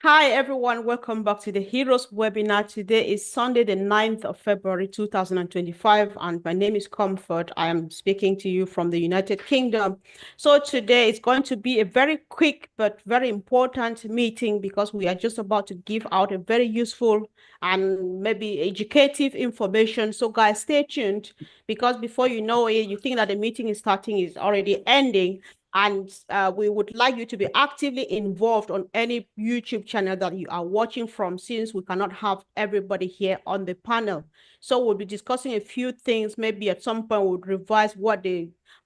Hi everyone, welcome back to the Heroes webinar. Today is Sunday, the 9th of February 2025, and my name is Comfort. I am speaking to you from the United Kingdom. So today is going to be a very quick but very important meeting because we are just about to give out a very useful and maybe educative information. So guys, stay tuned because before you know it, you think that the meeting is starting, is already ending. And we would like you to be actively involved on any YouTube channel that you are watching from, since we cannot have everybody here on the panel. So we'll be discussing a few things. Maybe at some point we'll revise what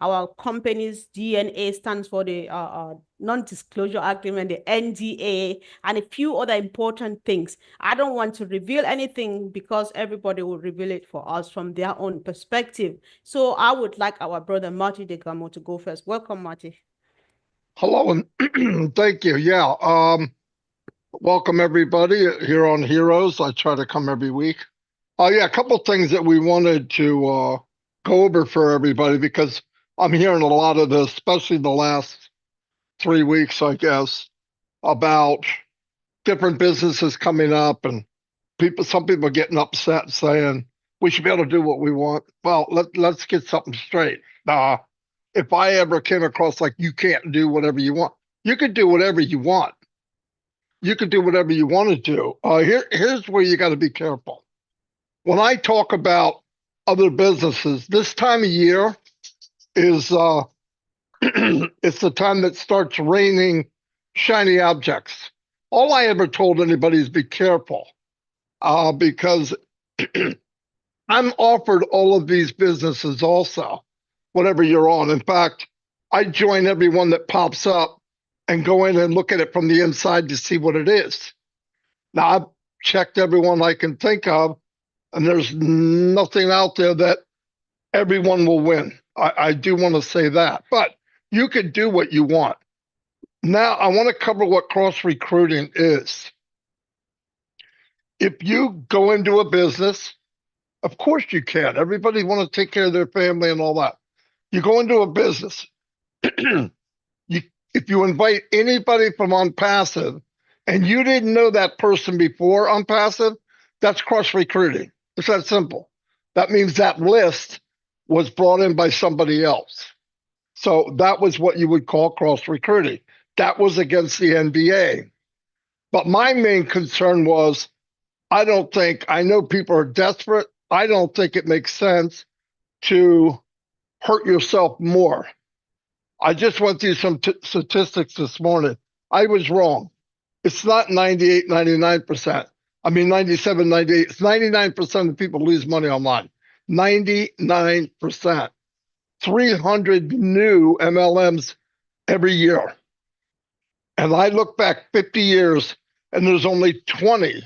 our company's DNA stands for, the non-disclosure agreement, the NDA, and a few other important things. I don't want to reveal anything because everybody will reveal it for us from their own perspective. So I would like our brother Marty Degamo to go first. Welcome, Marty. Hello and thank you. Yeah, welcome everybody here on Heroes. I try to come every week. Yeah, a couple things that we wanted to go over for everybody because I'm hearing a lot of this, especially the last 3 weeks, I guess, about different businesses coming up and some people getting upset saying we should be able to do what we want. Well, let's get something straight. If I ever came across like you can't do whatever you want, you can do whatever you want. You can do whatever you want to do. Here's where you got to be careful. When I talk about other businesses, this time of year is it's the time that starts raining shiny objects. All I ever told anybody is be careful because I'm offered all of these businesses also, whatever you're on. In fact, I join every one that pops up and go in and look at it from the inside to see what it is. Now, I've checked everyone I can think of, and there's nothing out there that everyone will win. I do want to say that, but you can do what you want. Now, I want to cover what cross recruiting is. If you go into a business, of course you can. Everybody want to take care of their family and all that. You go into a business, you if you invite anybody from OnPassive and you didn't know that person before OnPassive, that's cross recruiting. It's that simple. That means that list was brought in by somebody else. So that was what you would call cross recruiting. That was against the NBA. But my main concern was I know people are desperate. I don't think it makes sense to hurt yourself more. I just went through some statistics this morning. I was wrong. It's not 98, 99%. I mean, 97, 98. It's 99% of people lose money online. 99%. 300 new MLMs every year. And I look back 50 years, and there's only 20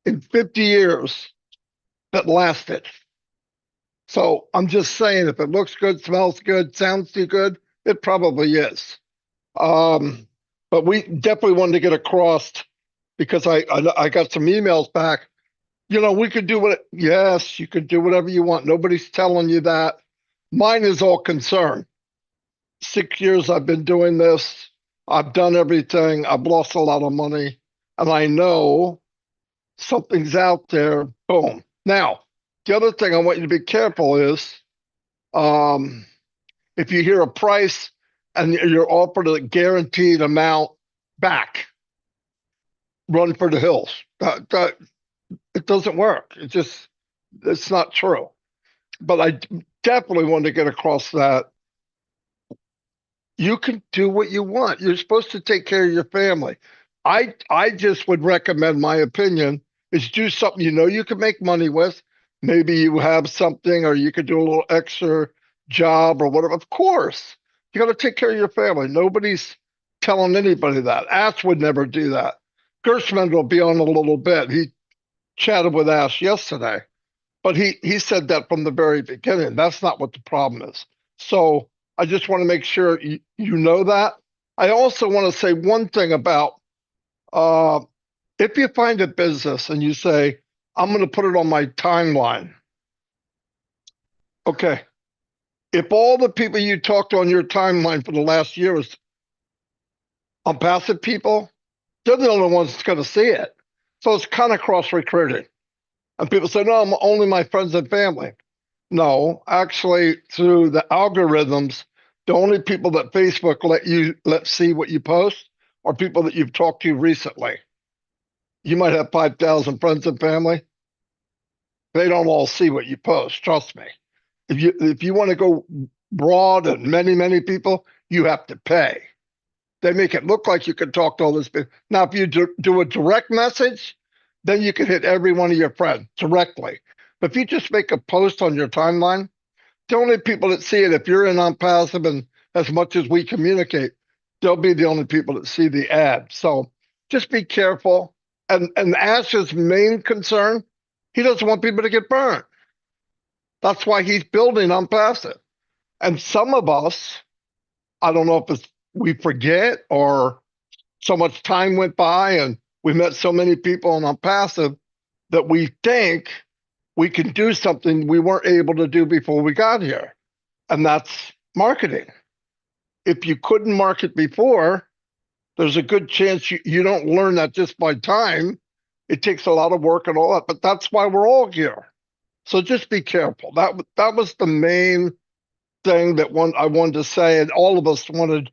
in 50 years that lasted. So I'm just saying, if it looks good, smells good, sounds too good, it probably is. But we definitely wanted to get across because I got some emails back. You know, we could do yes, you could do whatever you want. Nobody's telling you that. Mine is all concern. 6 years I've been doing this. I've done everything. I've lost a lot of money. And I know something's out there. Boom. Now, the other thing I want you to be careful is if you hear a price and you're offered a guaranteed amount back, run for the hills. It doesn't work. It's not true. But I definitely want to get across that you can do what you want. You're supposed to take care of your family. I just would recommend, my opinion, is do something you know you can make money with. Maybe you have something, or you could do a little extra job or whatever. Of course, you got to take care of your family. Nobody's telling anybody that. Ash would never do that. Gershman will be on a little bit. He chatted with Ash yesterday, but he said that from the very beginning. That's not what the problem is. So I just want to make sure you know that. I also want to say one thing about uh, if you find a business and you say, I'm going to put it on my timeline. Okay. If all the people you talked on your timeline for the last year is OnPassive people, they're the only ones that's going to see it. So it's kind of cross recruiting. And people say, no, I'm only my friends and family. No, actually, through the algorithms, the only people that Facebook let see what you post are people that you've talked to recently. You might have 5,000 friends and family. They don't all see what you post. Trust me. If you want to go broad and many people, you have to pay. They make it look like you can talk to all this people. Now, if you do a direct message, then you can hit every one of your friends directly. But if you just make a post on your timeline, the only people that see it, if you're in on passive and as much as we communicate, they'll be the only people that see the ad. So just be careful. And Ash's main concern, he doesn't want people to get burnt. That's why he's building on passive. And some of us, I don't know if it's we forget or so much time went by and we met so many people on passive that we think we can do something we weren't able to do before we got here. And that's marketing. If you couldn't market before, there's a good chance you don't learn that just by time. It takes a lot of work and all that, but that's why we're all here. So just be careful. That was the main thing that I wanted to say, and all of us wanted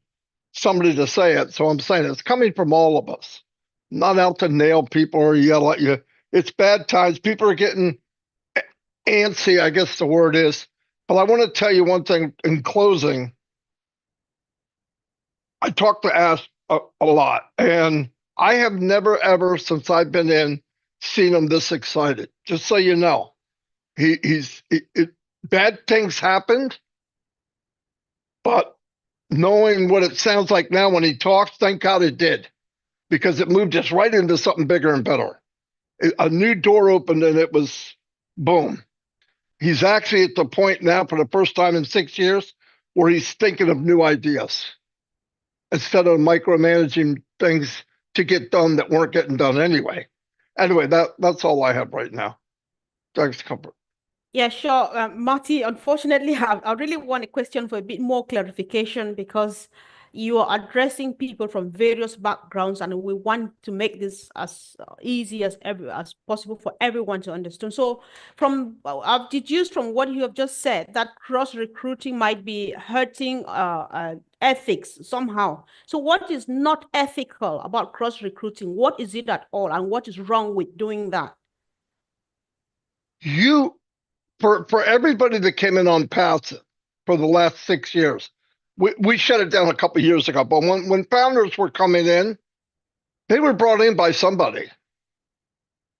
somebody to say it. So I'm saying it's coming from all of us, not out to nail people or yell at you. It's bad times. People are getting antsy, I guess the word is. But I want to tell you one thing in closing. I talk to Ash a lot, and I have never, ever, since I've been in, seen him this excited. Just so you know, bad things happened, but knowing what it sounds like now when he talks, thank God it did, because it moved us right into something bigger and better. A new door opened and it was boom. He's actually at the point now for the first time in 6 years where he's thinking of new ideas instead of micromanaging things to get done that weren't getting done anyway. Anyway, that's all I have right now. Thanks, Comfort. Yeah, sure. Marty, unfortunately, I really want a question for a bit more clarification because you are addressing people from various backgrounds, and we want to make this as easy as possible for everyone to understand. So, I've deduced from what you have just said that cross recruiting might be hurting ethics somehow. So, what is not ethical about cross recruiting? What is it at all, and what is wrong with doing that? For everybody that came in on passive for the last 6 years, we shut it down a couple of years ago. But when founders were coming in, they were brought in by somebody.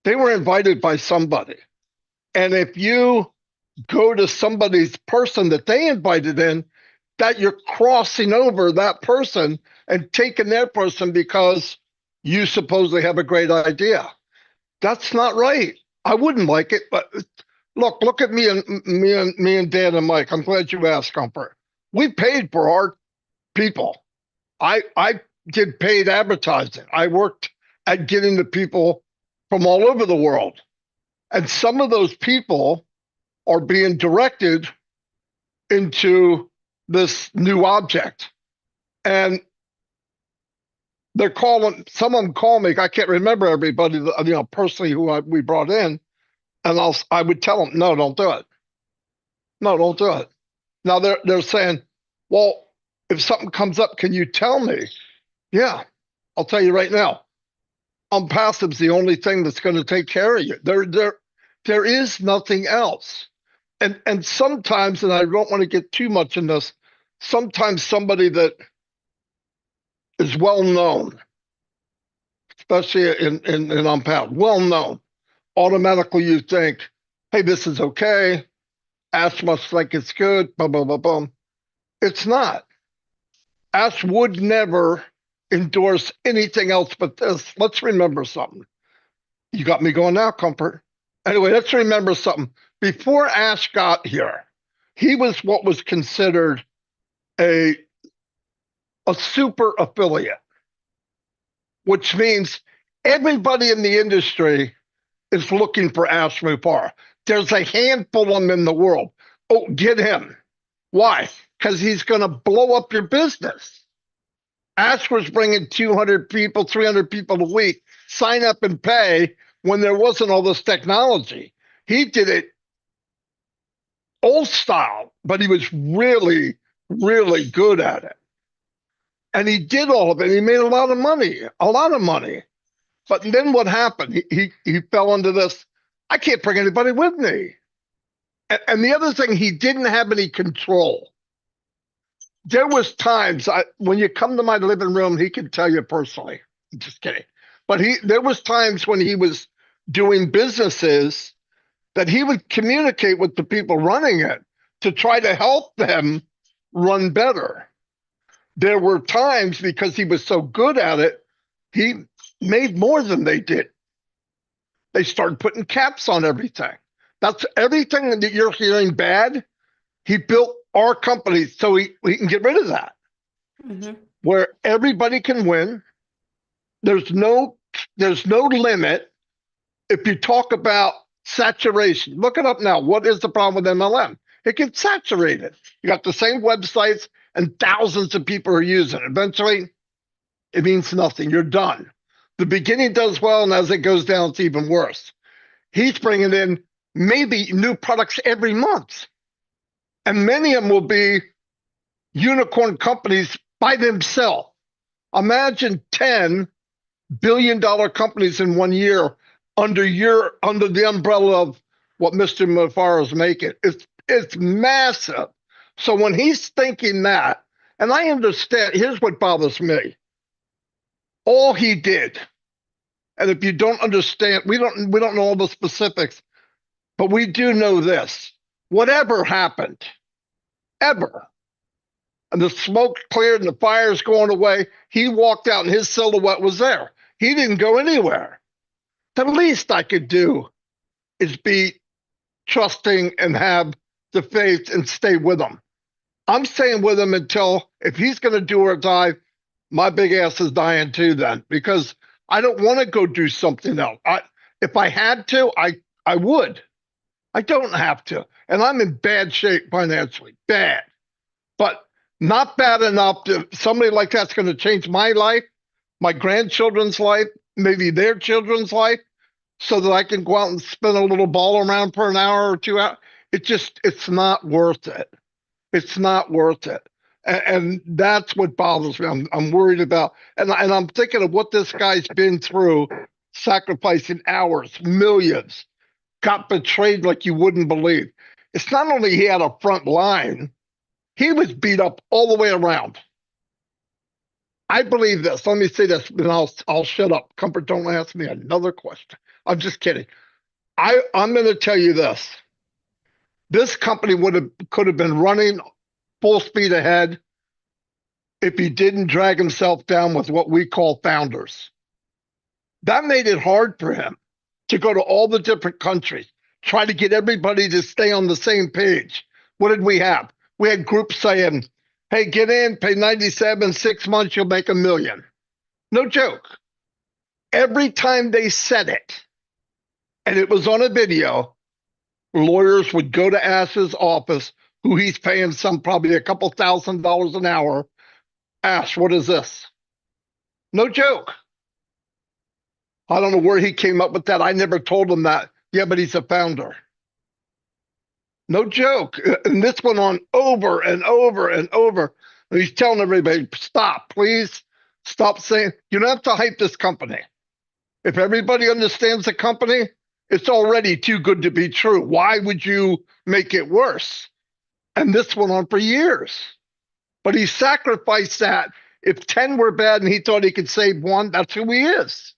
They were invited by somebody. And if you go to somebody's person that they invited in, that you're crossing over that person and taking their person because you supposedly have a great idea. That's not right. I wouldn't like it, but look at me and Dan and Mike. I'm glad you asked, Comfort. We paid for our people. I did paid advertising. I worked at getting the people from all over the world. And some of those people are being directed into this new object. And they're calling, some of them call me, I can't remember everybody, personally who we brought in. And I would tell them, no, don't do it. No, don't do it. Now they're saying, well, if something comes up, can you tell me? Yeah, I'll tell you right now. Passive's the only thing that's going to take care of you. There is nothing else. And sometimes, and I don't want to get too much in this, sometimes somebody that is well known, especially in on well known, automatically you think, hey, this is okay. Ash must think it's good, blah, blah, blah, blah. It's not. Ash would never endorse anything else but this. Let's remember something. You got me going now, Comfort. Anyway, let's remember something. Before Ash got here, he was what was considered a super affiliate, which means everybody in the industry is looking for Ash Muppar. There's a handful of them in the world. Oh, get him. Why? Because he's going to blow up your business. Ash was bringing 200 people, 300 people a week, sign up and pay when there wasn't all this technology. He did it old style, but he was really, really good at it. And he did all of it. He made a lot of money, a lot of money. But then what happened? He fell into this. I can't bring anybody with me. And the other thing, he didn't have any control. There was times when you come to my living room, he can tell you personally. I'm just kidding. But there was times when he was doing businesses that he would communicate with the people running it to try to help them run better. There were times, because he was so good at it, he made more than they did. They started putting caps on everything. That's everything that you're hearing bad. He built our company so he can get rid of that. Mm-hmm. Where everybody can win. There's no limit. If you talk about saturation, look it up now. What is the problem with MLM? It gets saturated. You got the same websites and thousands of people are using it. Eventually, it means nothing. You're done. The beginning does well, and as it goes down, it's even worse. He's bringing in maybe new products every month. And many of them will be unicorn companies by themselves. Imagine 10 billion-dollar companies in 1 year under the umbrella of what Mr. Mufara is making. It's massive. So when he's thinking that, and I understand, here's what bothers me. All he did, and if you don't understand, we don't know all the specifics, but we do know this. Whatever happened, ever, and the smoke cleared and the fire's going away, he walked out and his silhouette was there. He didn't go anywhere. The least I could do is be trusting and have the faith and stay with him. I'm staying with him until, if he's going to do or die, my big ass is dying too then, because I don't want to go do something else. If I had to, I would. I don't have to. And I'm in bad shape financially, bad. But not bad enough to somebody like that's going to change my life, my grandchildren's life, maybe their children's life, so that I can go out and spin a little ball around for an hour or 2 hours. It's not worth it. It's not worth it. And that's what bothers me. I'm worried about, and I'm thinking of what this guy's been through, sacrificing hours, millions, got betrayed like you wouldn't believe. It's not only he had a front line, he was beat up all the way around. I believe this. Let me say this, and I'll shut up. Comfort, don't ask me another question. I'm just kidding. I'm going to tell you this. This company could have been running full speed ahead if he didn't drag himself down with what we call founders. That made it hard for him to go to all the different countries, try to get everybody to stay on the same page. What did we have? We had groups saying, hey, get in, pay 97, 6 months, you'll make $1 million. No joke. Every time they said it, and it was on a video, lawyers would go to Ash's office, who he's paying probably a couple $1,000s an hour. Ash, what is this? No joke. I don't know where he came up with that. I never told him that. Yeah, but he's a founder. No joke. And this went on over and over and over. And he's telling everybody, stop, please. Stop saying, you don't have to hype this company. If everybody understands the company, it's already too good to be true. Why would you make it worse? And this went on for years. But he sacrificed that. If 10 were bad and he thought he could save one, that's who he is.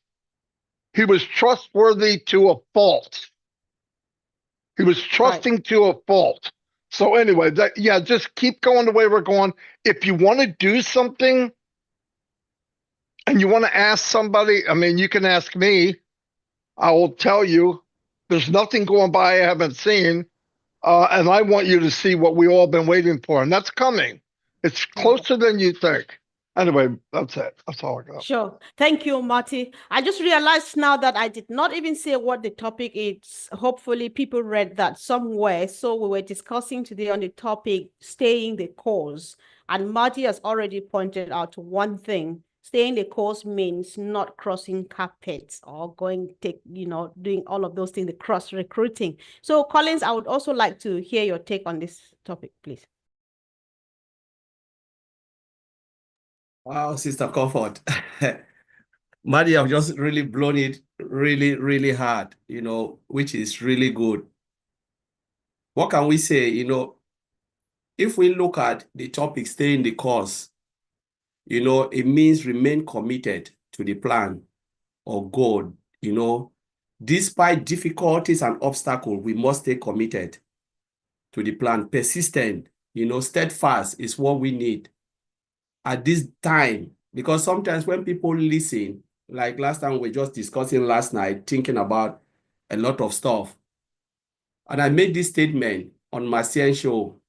He was trustworthy to a fault. He was trusting to a fault. So anyway, just keep going the way we're going. If you want to do something and you want to ask somebody, I mean, you can ask me. I will tell you, there's nothing going by I haven't seen. And I want you to see what we all been waiting for. And that's coming. It's closer than you think. Anyway, that's it. That's all I got. Sure. Thank you, Marty. I just realized now that I did not even say what the topic is. Hopefully people read that somewhere. So we were discussing today on the topic, staying the course. And Marty has already pointed out one thing. Staying the course means not crossing carpets or doing all of those things, the cross recruiting. So Collins, I would also like to hear your take on this topic, please. Wow, Sister Comfort. Maddie, I've just really blown it really, really hard, which is really good. What can we say? If we look at the topic, stay in the course, it means remain committed to the plan or goal, despite difficulties and obstacles, we must stay committed to the plan. Persistent, steadfast is what we need at this time, because sometimes when people listen, like last time we were just discussing last night, thinking about a lot of stuff. And I made this statement on my CN show.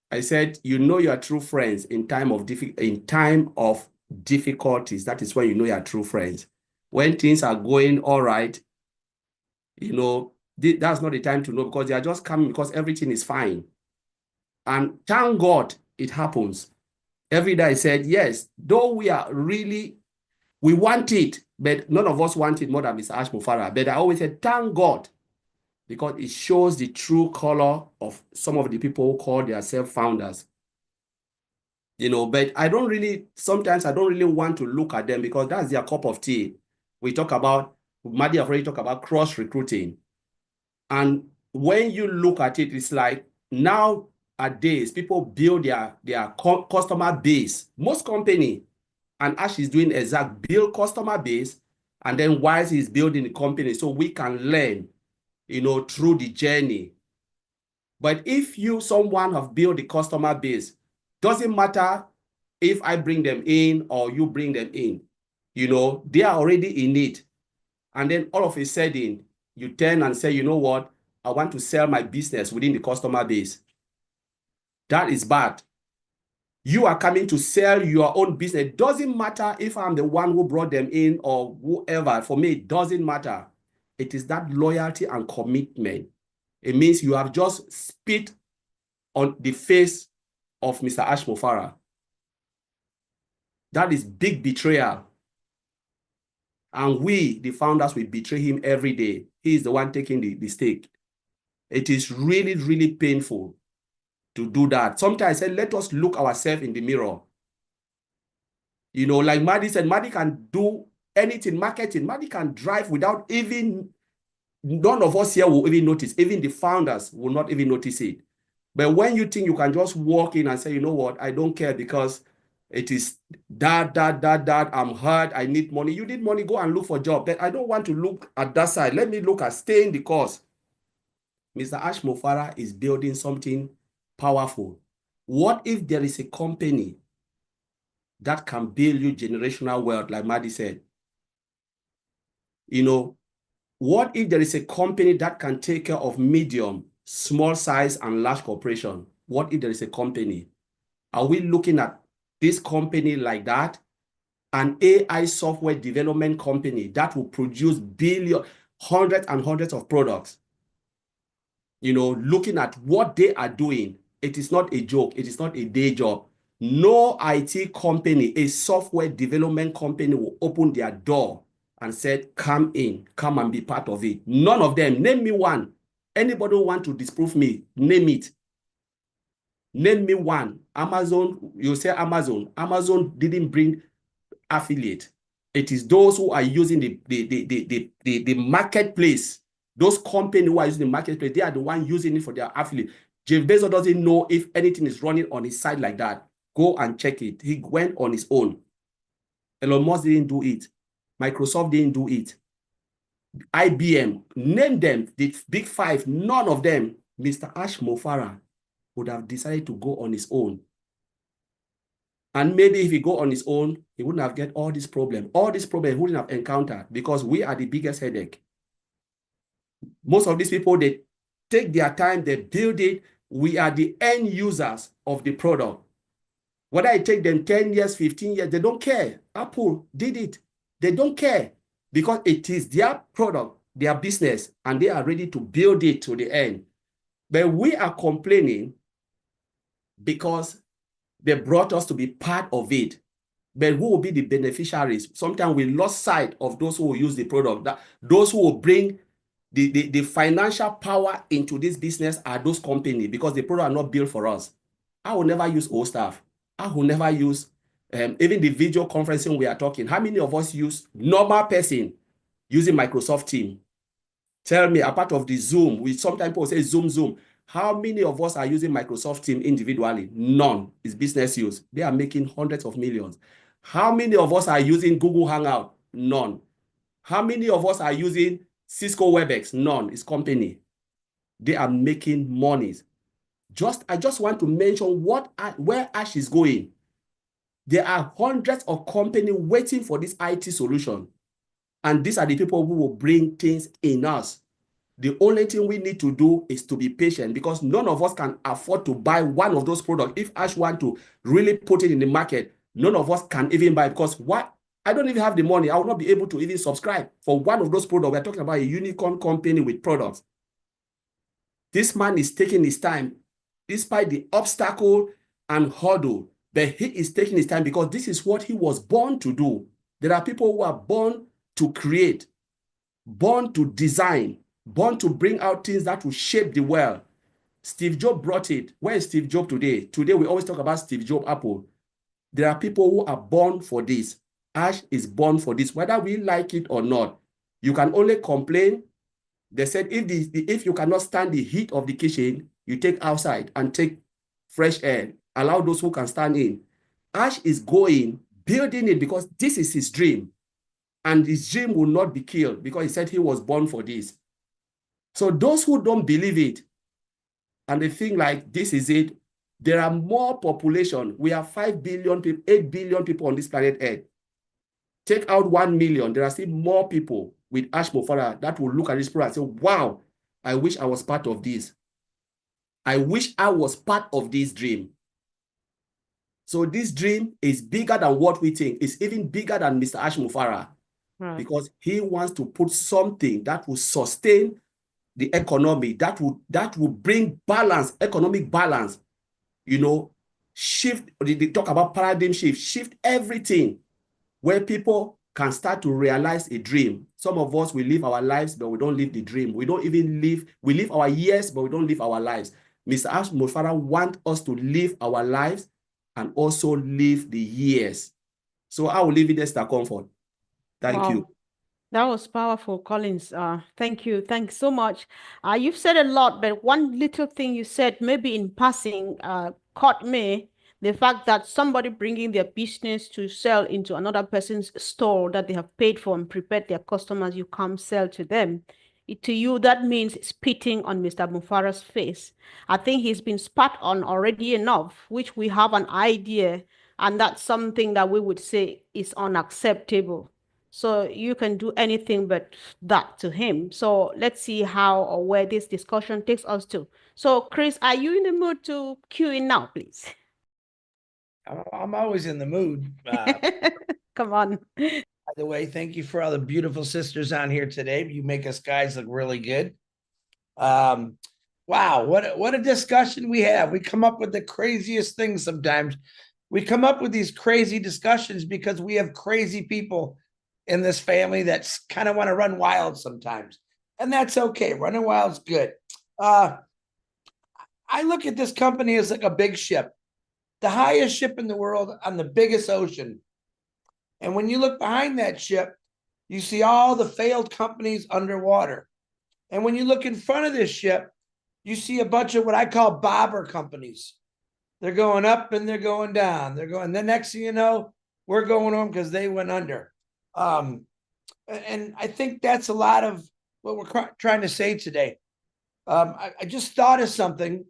I said, your true friends in time of difficulties. That is when you know your true friends. When things are going all right, that's not the time to know, because they are just coming because everything is fine. And thank God it happens. Every day I said, yes, though we want it, but none of us want it more than Mr. Ash Mufara. But I always said, thank God, because it shows the true color of some of the people who call themselves founders. But sometimes I don't really want to look at them, because that's their cup of tea. Maddie already talked about cross-recruiting. And when you look at it, it's like nowadays, people build their customer base. Most company, and Ash is doing exact build customer base, and then Wise is building the company so we can learn, through the journey. But if someone have built the customer base, doesn't matter if I bring them in or you bring them in, they are already in it. And then all of a sudden, you turn and say, you know what? I want to sell my business within the customer base. That is bad. You are coming to sell your own business. It doesn't matter if I'm the one who brought them in or whoever. For me, it doesn't matter. It is that loyalty and commitment. It means you have just spit on the face of Mr. Ash Mufara. That is big betrayal. And we, the founders, will betray him every day. He is the one taking the stake. It is really, really painful to do that. Sometimes I say, let us look ourselves in the mirror. Like Maddie said, Maddie can do anything, marketing. Maddie can drive without even, none of us here will even notice. Even the founders will not even notice it. But when you think you can just walk in and say, you know what, I don't care because it is that, I'm hurt, I need money. You need money, go and look for a job. But I don't want to look at that side. Let me look at staying the course. Mr. Ash Mufara is building something powerful. What if there is a company that can build you generational wealth, like Maddie said? What if there is a company that can take care of medium, small size, and large corporation? What if there is a company? Are we looking at this company like that? An AI software development company that will produce hundreds and hundreds of products. Looking at what they are doing, it is not a joke. It is not a day job. No IT company, a software development company will open their door and said, come in, come and be part of it. None of them. Name me one. Anybody who want to disprove me, name it. Name me one. Amazon, you say Amazon. Amazon didn't bring affiliate. It is those who are using the marketplace. Those companies who are using the marketplace, they are the ones using it for their affiliate. Jeff Bezos doesn't know if anything is running on his side like that. Go and check it. He went on his own. Elon Musk didn't do it. Microsoft didn't do it. IBM, name them, the big five, none of them. Mr. Ash Mufara would have decided to go on his own. And maybe if he go on his own, he wouldn't have get all these problems. All these problems he wouldn't have encountered, because we are the biggest headache. Most of these people, they take their time, they build it. We are the end users of the product. Whether it take them 10 years, 15 years, they don't care. Apple did it. They don't care, because it is their product, their business, and they are ready to build it to the end. But we are complaining because They brought us to be part of it. But who will be the beneficiaries? Sometimes we lost sight of those who will use the product. Those who will bring the financial power into this business are those companies, because the product are not built for us. I will never use OSTAF. I will never use even the video conferencing we are talking. How many of us use normal person using Microsoft Teams? Tell me, apart of the Zoom, we sometimes people say Zoom. How many of us are using Microsoft Teams individually? None. It's business use. They are making hundreds of millions. How many of us are using Google Hangout? None. How many of us are using Cisco WebEx? None. It's company. They are making monies. I just want to mention where Ash is going. There are hundreds of companies waiting for this IT solution. And these are the people who will bring things in us. The only thing we need to do is to be patient, because none of us can afford to buy one of those products. If Ash want to really put it in the market, none of us can even buy, because I don't even have the money. I will not be able to even subscribe for one of those products. We're talking about a unicorn company with products. This man is taking his time, despite the obstacle and hurdle, but he is taking his time because this is what he was born to do. There are people who are born to create, born to design, born to bring out things that will shape the world. Steve Jobs brought it. Where is Steve Jobs today? Today, we always talk about Steve Jobs, Apple. There are people who are born for this. Ash is born for this, whether we like it or not. You can only complain. They said if you cannot stand the heat of the kitchen, you take outside and take fresh air. Allow those who can stand in. Ash is building it because this is his dream. And his dream will not be killed because he said he was born for this. So those who don't believe it and they think like this is it, there are more population. We have 5 billion people, 8 billion people on this planet Earth. Take out 1 million, there are still more people with Ash Mo-Farah that will look at this product and say, wow, I wish I was part of this. I wish I was part of this dream. So this dream is bigger than what we think. It's even bigger than Mr. Ash Mo-Farah, right? Because he wants to put something that will sustain the economy, that will bring balance, economic balance, shift. They talk about paradigm shift everything, where people can start to realize a dream. Some of us, we live our lives, but we don't live the dream. We don't even live, we live our years, but we don't live our lives. Mr. Ash Mo-Farah wants us to live our lives and also live the years. So I will leave it there, Mr. Comfort. Thank you. That was powerful, Collins. Thank you. Thanks so much. You've said a lot, but one little thing you said, maybe in passing, caught me. The fact that somebody bringing their business to sell into another person's store that they have paid for and prepared their customers, you come sell to them. To you, that means spitting on Mr. Mo-Farah's face. I think he's been spat on already enough, which we have an idea, and that's something that we would say is unacceptable. So you can do anything but that to him. So let's see how or where this discussion takes us to. So Chris, are you in the mood to cue in now, please? I'm always in the mood. Come on. By the way, thank you for all the beautiful sisters on here today. You make us guys look really good. Wow, what a discussion we have. We come up with the craziest things sometimes. We come up with these crazy discussions because we have crazy people in this family that kind of want to run wild sometimes. And that's okay. Running wild's good. I look at this company as like a big ship. The highest ship in the world on the biggest ocean. And when you look behind that ship, you see all the failed companies underwater. And when you look in front of this ship, you see a bunch of what I call bobber companies. They're going up and they're going down. They're going, the next thing you know, we're going home because they went under. And I think that's a lot of what we're trying to say today. I just thought of something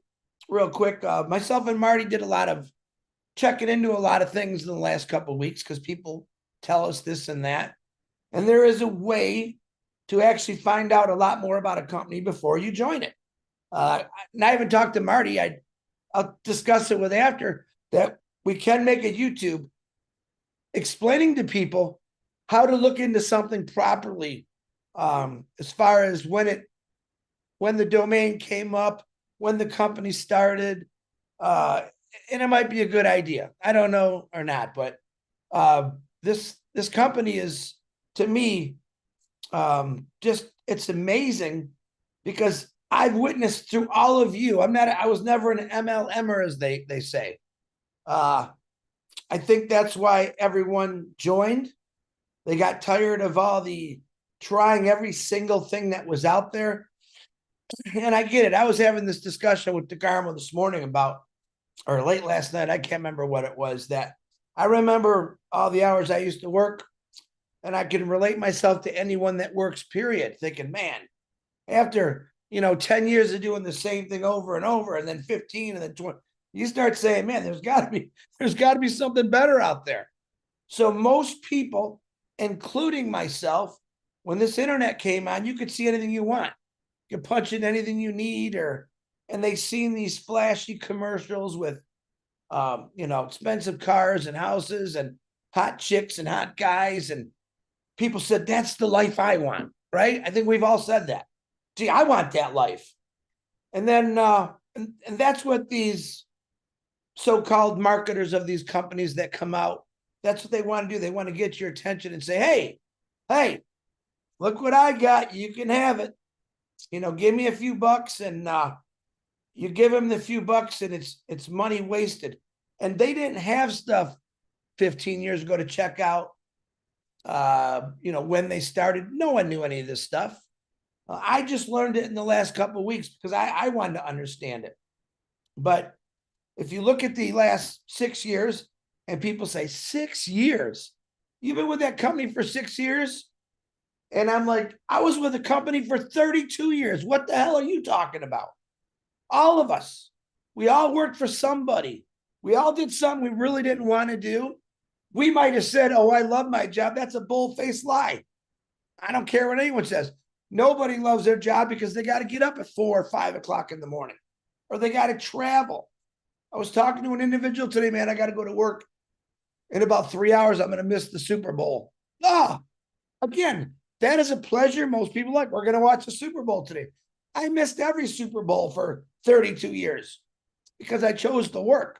real quick. Myself and Marty did a lot of checking into a lot of things in the last couple of weeks because people tell us this and that. And there is a way to actually find out a lot more about a company before you join it. And I haven't talked to Marty. I'll discuss it with after that. We can make a YouTube explaining to people how to look into something properly, as far as when the domain came up, when the company started, and it might be a good idea. I don't know or not, but this company is, to me, just, it's amazing because I've witnessed through all of you. I was never an MLMer, as they say. I think that's why everyone joined. They got tired of all the trying every single thing that was out there. And I get it. I was having this discussion with DeGarmo this morning about, or late last night, I can't remember what it was, that I remember all the hours I used to work, and I can relate myself to anyone that works, period, thinking, man, after, 10 years of doing the same thing over and over, and then 15 and then 20, you start saying, man, there's got to be something better out there. So most people, including myself, when this internet came on, you could see anything you want. You could punch in anything you need, and they seen these flashy commercials with, expensive cars and houses and hot chicks and hot guys. And people said, that's the life I want, right? I think we've all said that. Gee, I want that life. And then, and that's what these so-called marketers of these companies that come out, that's what they want to do. They want to get your attention and say, hey, look what I got. You can have it. Give me a few bucks, and you give them the few bucks, and it's money wasted. And they didn't have stuff 15 years ago to check out. When they started, no one knew any of this stuff. I just learned it in the last couple of weeks because I wanted to understand it. But if you look at the last 6 years, and people say, 6 years? You've been with that company for 6 years? And I'm like, I was with a company for 32 years. What the hell are you talking about? All of us, we all worked for somebody. We all did something we really didn't want to do. We might have said, oh, I love my job. That's a bull-faced lie. I don't care what anyone says. Nobody loves their job because they got to get up at 4 or 5 o'clock in the morning, or they got to travel. I was talking to an individual today, man, I got to go to work in about 3 hours. I'm going to miss the Super Bowl. Again, that is a pleasure. Most people like, we're going to watch the Super Bowl today. I missed every Super Bowl for 32 years because I chose to work.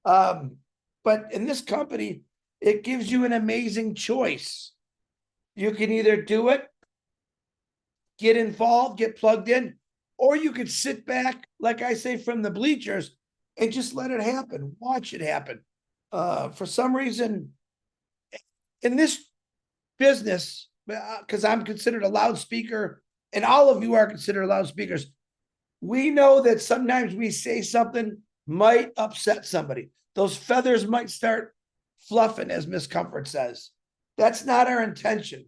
But in this company, it gives you an amazing choice. You can either do it, get involved, get plugged in, or you could sit back, like I say, from the bleachers and just let it happen. Watch it happen. For some reason, in this business, because I'm considered a loudspeaker, and all of you are considered loudspeakers, we know that sometimes we say something might upset somebody. Those feathers might start fluffing, as Miss Comfort says. That's not our intention.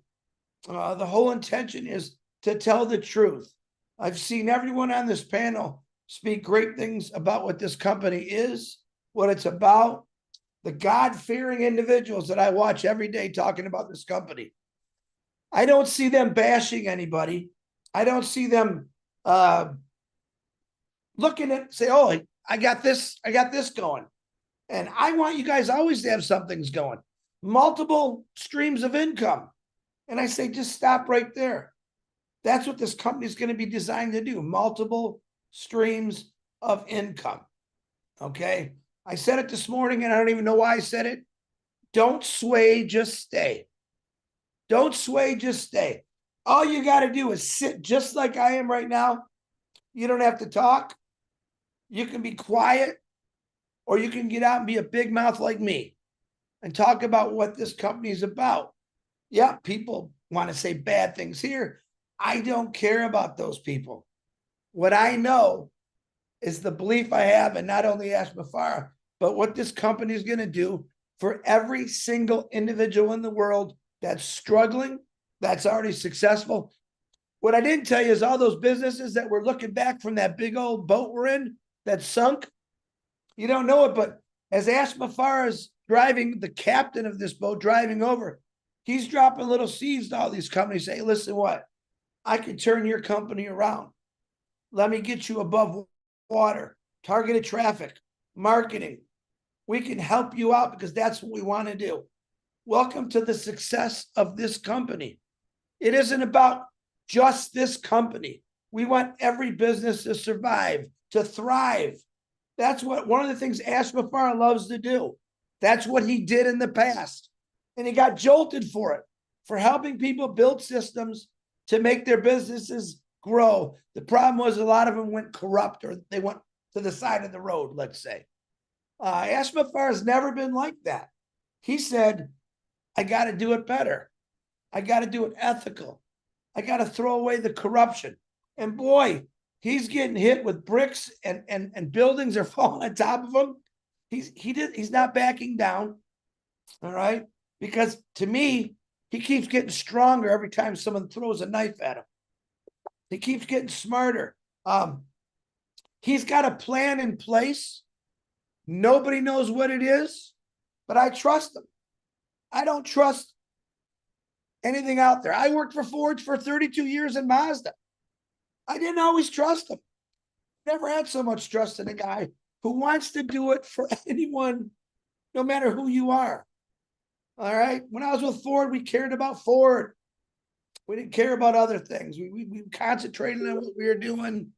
The whole intention is to tell the truth. I've seen everyone on this panel speak great things about what this company is, what it's about, the God-fearing individuals that I watch every day talking about this company. I don't see them bashing anybody. I don't see them looking at, say, oh, I got this going. And I want you guys always to have something's going. Multiple streams of income. And I say, just stop right there. That's what this company is going to be designed to do. Multiple streams of income. Okay. I said it this morning, and I don't even know why I said it. Don't sway, just stay. Don't sway, just stay. All you got to do is sit just like I am right now. You don't have to talk. You can be quiet, or you can get out and be a big mouth like me and talk about what this company is about. Yeah, people want to say bad things here. I don't care about those people. What I know is the belief I have, and not only Ash Mufareh, but what this company is going to do for every single individual in the world that's struggling, that's already successful. What I didn't tell you is all those businesses that we're looking back from that big old boat we're in that sunk. You don't know it, but as Ash Mufareh is driving, the captain of this boat driving over, he's dropping little seeds to all these companies. Say, listen, what? I can turn your company around. Let me get you above water, targeted traffic, marketing. We can help you out because that's what we want to do. Welcome to the success of this company. It isn't about just this company. We want every business to survive, to thrive. That's what one of the things Ashma Farah loves to do. That's what he did in the past. And he got jolted for it, for helping people build systems to make their businesses grow. The problem was a lot of them went corrupt, or they went to the side of the road, let's say. Ashma Farah has never been like that. He said, I got to do it better. I got to do it ethical. I got to throw away the corruption. And boy, he's getting hit with bricks and buildings are falling on top of him. He's not backing down. All right. Because to me, he keeps getting stronger every time someone throws a knife at him. He keeps getting smarter. He's got a plan in place. Nobody knows what it is, but I trust him. I don't trust anything out there. I worked for Ford for 32 years in Mazda. I didn't always trust him. Never had so much trust in a guy who wants to do it for anyone, no matter who you are. All right. When I was with Ford, we cared about Ford. We didn't care about other things. We concentrated on what we were doing.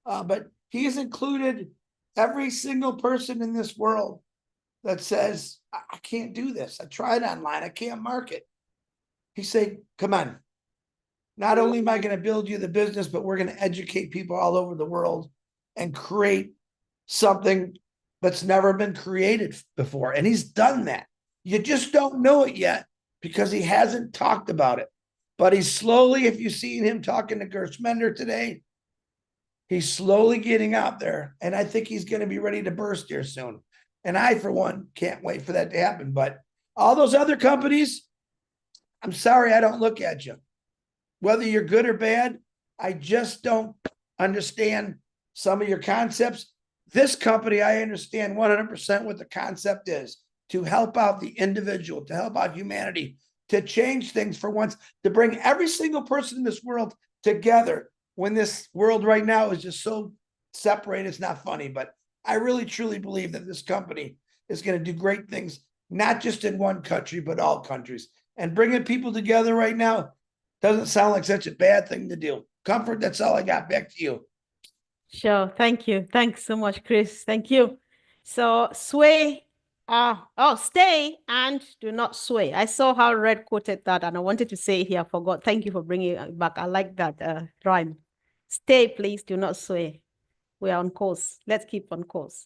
But he's included every single person in this world that says, I can't do this. I tried online. I can't market. He said, come on. Not only am I going to build you the business, but we're going to educate people all over the world and create something that's never been created before. And he's done that. You just don't know it yet because he hasn't talked about it. But he's slowly, if you've seen him talking to Gershmender today, he's slowly getting out there. And I think he's going to be ready to burst here soon. And I, for one, can't wait for that to happen. But all those other companies, I'm sorry, I don't look at you. Whether you're good or bad, I just don't understand some of your concepts. This company, I understand 100% what the concept is, to help out the individual, to help out humanity, to change things for once, to bring every single person in this world together when this world right now is just so separated. It's not funny, but I really, truly believe that this company is going to do great things, not just in one country, but all countries. And bringing people together right now doesn't sound like such a bad thing to do. Comfort, that's all I got. Back to you. Sure. Thank you. Thanks so much, Chris. Thank you. So sway, stay and do not sway. I saw how Red quoted that and I wanted to say it here. I forgot. Thank you for bringing it back. I like that rhyme. Stay, please. Do not sway. We are on course. Let's keep on course.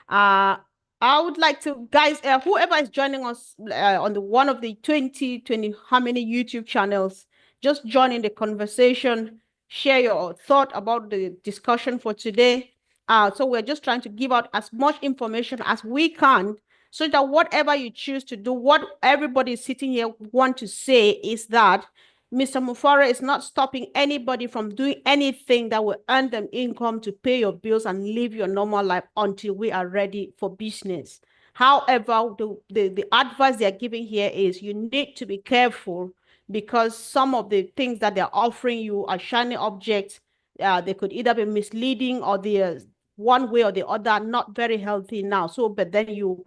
I would like to, guys, whoever is joining us on one of the 20 how many YouTube channels, just join in the conversation, share your thought about the discussion for today. So we're just trying to give out as much information as we can so that whatever you choose to do, what everybody sitting here want to say is that Mr. Mufara is not stopping anybody from doing anything that will earn them income to pay your bills and live your normal life until we are ready for business. However, the advice they're giving here is you need to be careful because some of the things that they're offering you are shiny objects. They could either be misleading or they're one way or the other, not very healthy now. So, but then you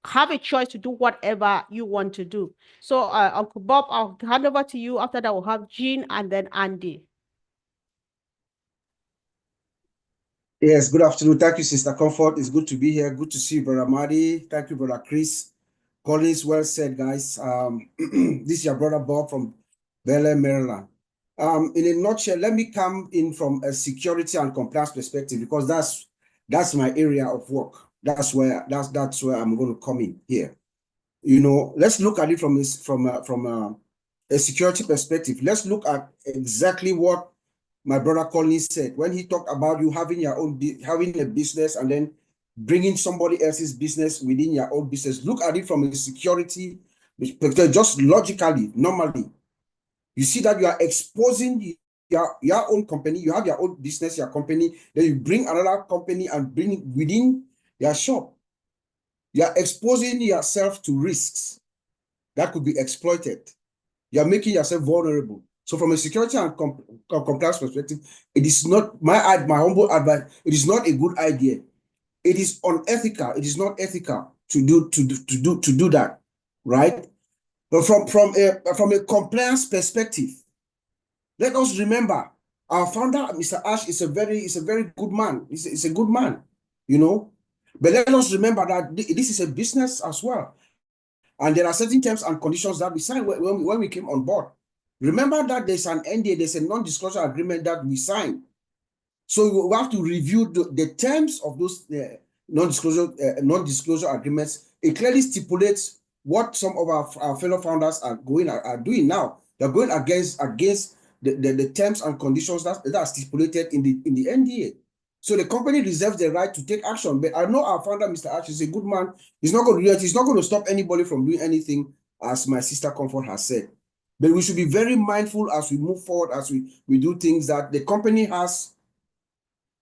have a choice to do whatever you want to do. So, Uncle Bob, I'll hand over to you. After that, we'll have Jean and then Andy. Yes, good afternoon. Thank you, Sister Comfort. It's good to be here. Good to see you, Brother Marty. Thank you, Brother Chris. Collins, well said, guys. This is your brother Bob from Bel Air, Maryland. In a nutshell, let me come in from a security and compliance perspective because that's my area of work. That's where I'm going to come in here. You know, let's look at it from a security perspective. Let's look at exactly what my brother Collins said when he talked about you having a business and then bringing somebody else's business within your own business. Look at it from a security perspective, just logically, normally. You see that you are exposing your own company. You have your own business, your company. Then you bring another company and bring it within your shop. You are exposing yourself to risks that could be exploited. You are making yourself vulnerable. So from a security and compliance perspective, it is not my humble advice. It is not a good idea. It is unethical. It is not ethical to do that, right? But from a compliance perspective, let us remember our founder, Mr. Ash, is a very good man. He's a good man, you know. But let us remember that this is a business as well. And there are certain terms and conditions that we signed when we came on board. Remember that there's an NDA, there's a non-disclosure agreement that we signed. So we have to review the terms of those non-disclosure agreements. It clearly stipulates what some of our fellow founders are doing now. They're going against the terms and conditions that are stipulated in the NDA. So the company reserves the right to take action. But I know our founder, Mr. Arch, is a good man. He's not going to do it. He's not going to stop anybody from doing anything, as my sister Comfort has said. But we should be very mindful as we move forward, as we do things, that the company has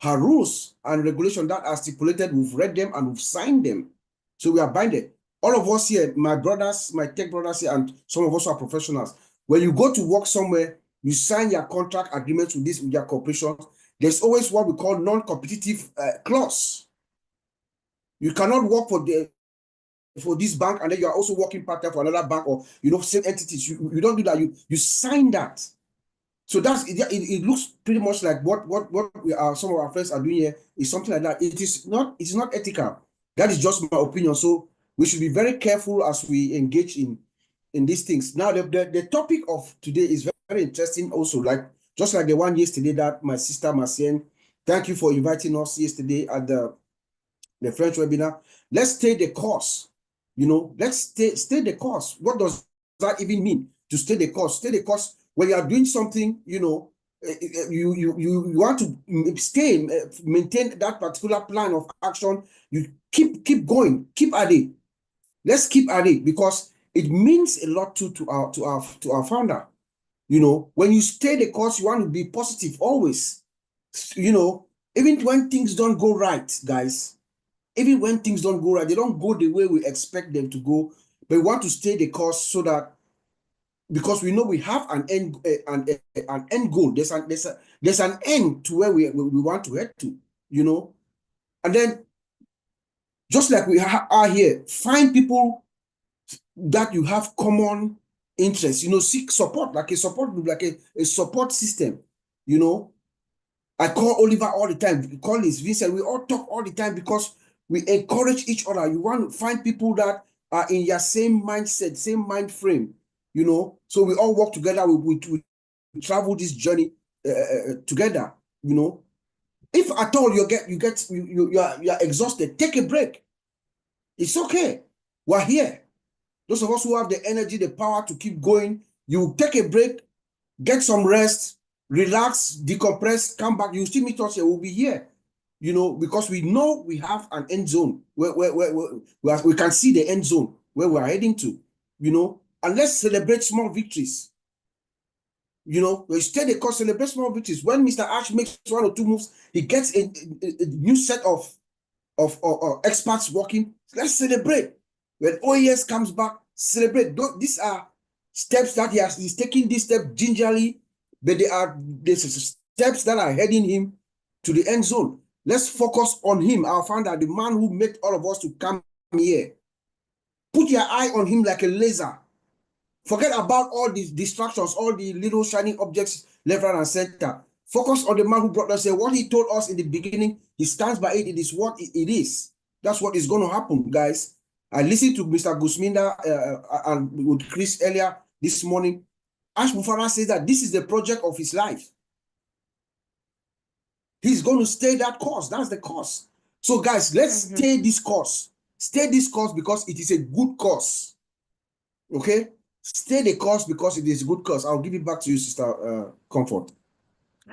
her rules and regulations that are stipulated. We've read them and we've signed them. So we are binded. All of us here, my brothers, my tech brothers here, and some of us are professionals. When you go to work somewhere, you sign your contract agreements with your corporations. There's always what we call non-competitive clause. You cannot work for this bank and then you are also working part-time for another bank, or same entities. You don't do that. You sign that. So it looks pretty much like what some of our friends are doing here is something like that. It's not ethical. That is just my opinion. So we should be very careful as we engage in these things. Now the topic of today is very interesting also, just like the one yesterday that my sister Marcienne, thank you for inviting us yesterday at the French webinar. Let's stay the course. Let's stay the course. What does that even mean, to stay the course? Stay the course when you are doing something, you want to maintain that particular plan of action. You keep going, keep at it. Let's keep at it, because it means a lot to our founder. When you stay the course, you want to be positive always. Even when things don't go right, guys, even when things don't go right, they don't go the way we expect them to go, but we want to stay the course, so that, because we know we have an end goal. There's an end to where we want to head to, and then just like we are here, find people that you have common interests, seek support, like a support group, like a support system. I call Oliver all the time, Collins, Vincent, we all talk all the time because we encourage each other. You want to find people that are in your same mindset, same mind frame, so we all work together. We travel this journey together. If at all you are exhausted, take a break. It's okay. We're here. Those of us who have the energy, the power to keep going, you take a break, get some rest, relax, decompress, come back. You still meet us here. We'll be here. Because we know we have an end zone where we can see the end zone where we are heading to. And let's celebrate small victories. We stay the course, celebrate small victories. When Mr. Ash makes 1 or 2 moves, he gets a new set of experts working. Let's celebrate. When OES comes back, celebrate. These are steps that he's taking this step gingerly, but there's steps that are heading him to the end zone. Let's focus on him, our founder, the man who made all of us to come here. Put your eye on him like a laser. Forget about all these distractions, all the little shining objects left, right, and center. Focus on the man who brought us here. What he told us in the beginning, he stands by it. It is what it is. That's what is going to happen, guys. I listened to Mr. Gusminda and with Chris earlier this morning. Ash Mufara says that this is the project of his life. He's going to stay that course. That's the course. So, guys, let's stay this course. Stay this course because it is a good course. Okay? Stay the course because it is a good course. I'll give it back to you, Sister Comfort.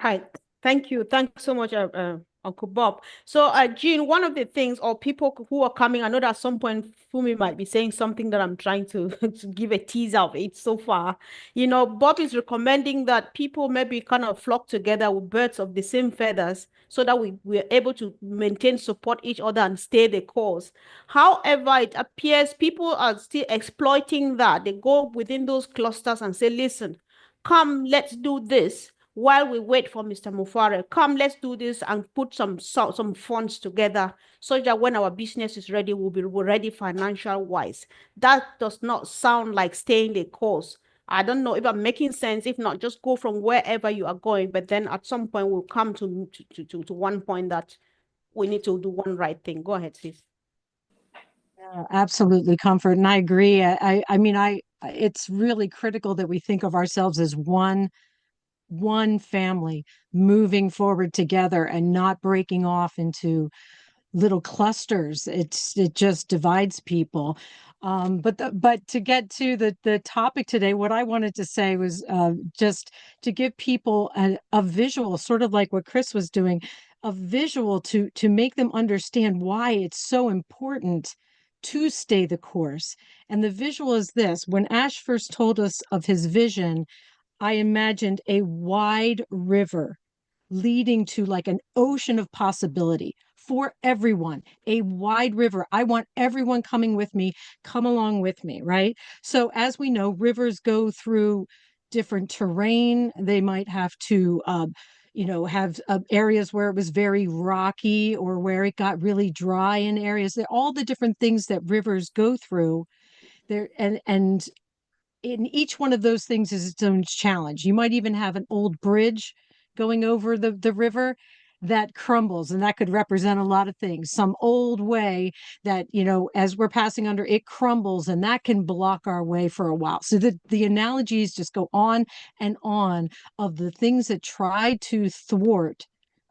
Right. Thank you. Thanks so much, Uncle Bob. So, Jean, one of the things, or people who are coming, I know that at some point Fumi might be saying something that I'm trying to give a tease of it so far. Bob is recommending that people maybe kind of flock together with birds of the same feathers so that we're able to maintain, support each other and stay the course. However, it appears people are still exploiting that. They go within those clusters and say, listen, come, let's do this. While we wait for Mr. Mufara, come, let's do this and put some funds together so that when our business is ready, we'll be ready financial-wise. That does not sound like staying the course. I don't know if I'm making sense. If not, just go from wherever you are going. But then at some point, we'll come to one point that we need to do one right thing. Go ahead, sis. Absolutely, Comfort, and I agree. I mean, it's really critical that we think of ourselves as one family moving forward together and not breaking off into little clusters. It just divides people. But to get to the topic today, what I wanted to say was just to give people a visual, sort of like what Chris was doing, a visual to make them understand why it's so important to stay the course. And the visual is this: when Ash first told us of his vision, I imagined a wide river leading to like an ocean of possibility for everyone, a wide river. I want everyone coming with me, come along with me, right? So, as we know, rivers go through different terrain. They might have to, have areas where it was very rocky or where it got really dry in areas. All the different things that rivers go through there, and in each one of those things is its own challenge. You might even have an old bridge going over the river that crumbles, and that could represent a lot of things. Some old way that, as we're passing under, it crumbles, and that can block our way for a while. So the analogies just go on and on of the things that try to thwart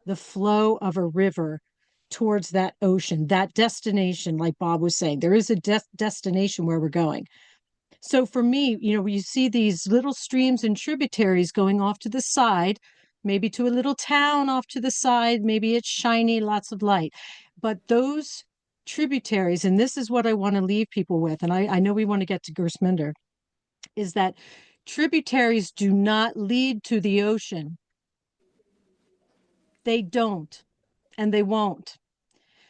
the flow of a river towards that ocean, that destination. Like Bob was saying, there is a destination where we're going. So for me, you see these little streams and tributaries going off to the side, maybe to a little town off to the side, maybe it's shiny, lots of light. But those tributaries, and this is what I want to leave people with, and I know we want to get to Gersminder, is that tributaries do not lead to the ocean. They don't, and they won't.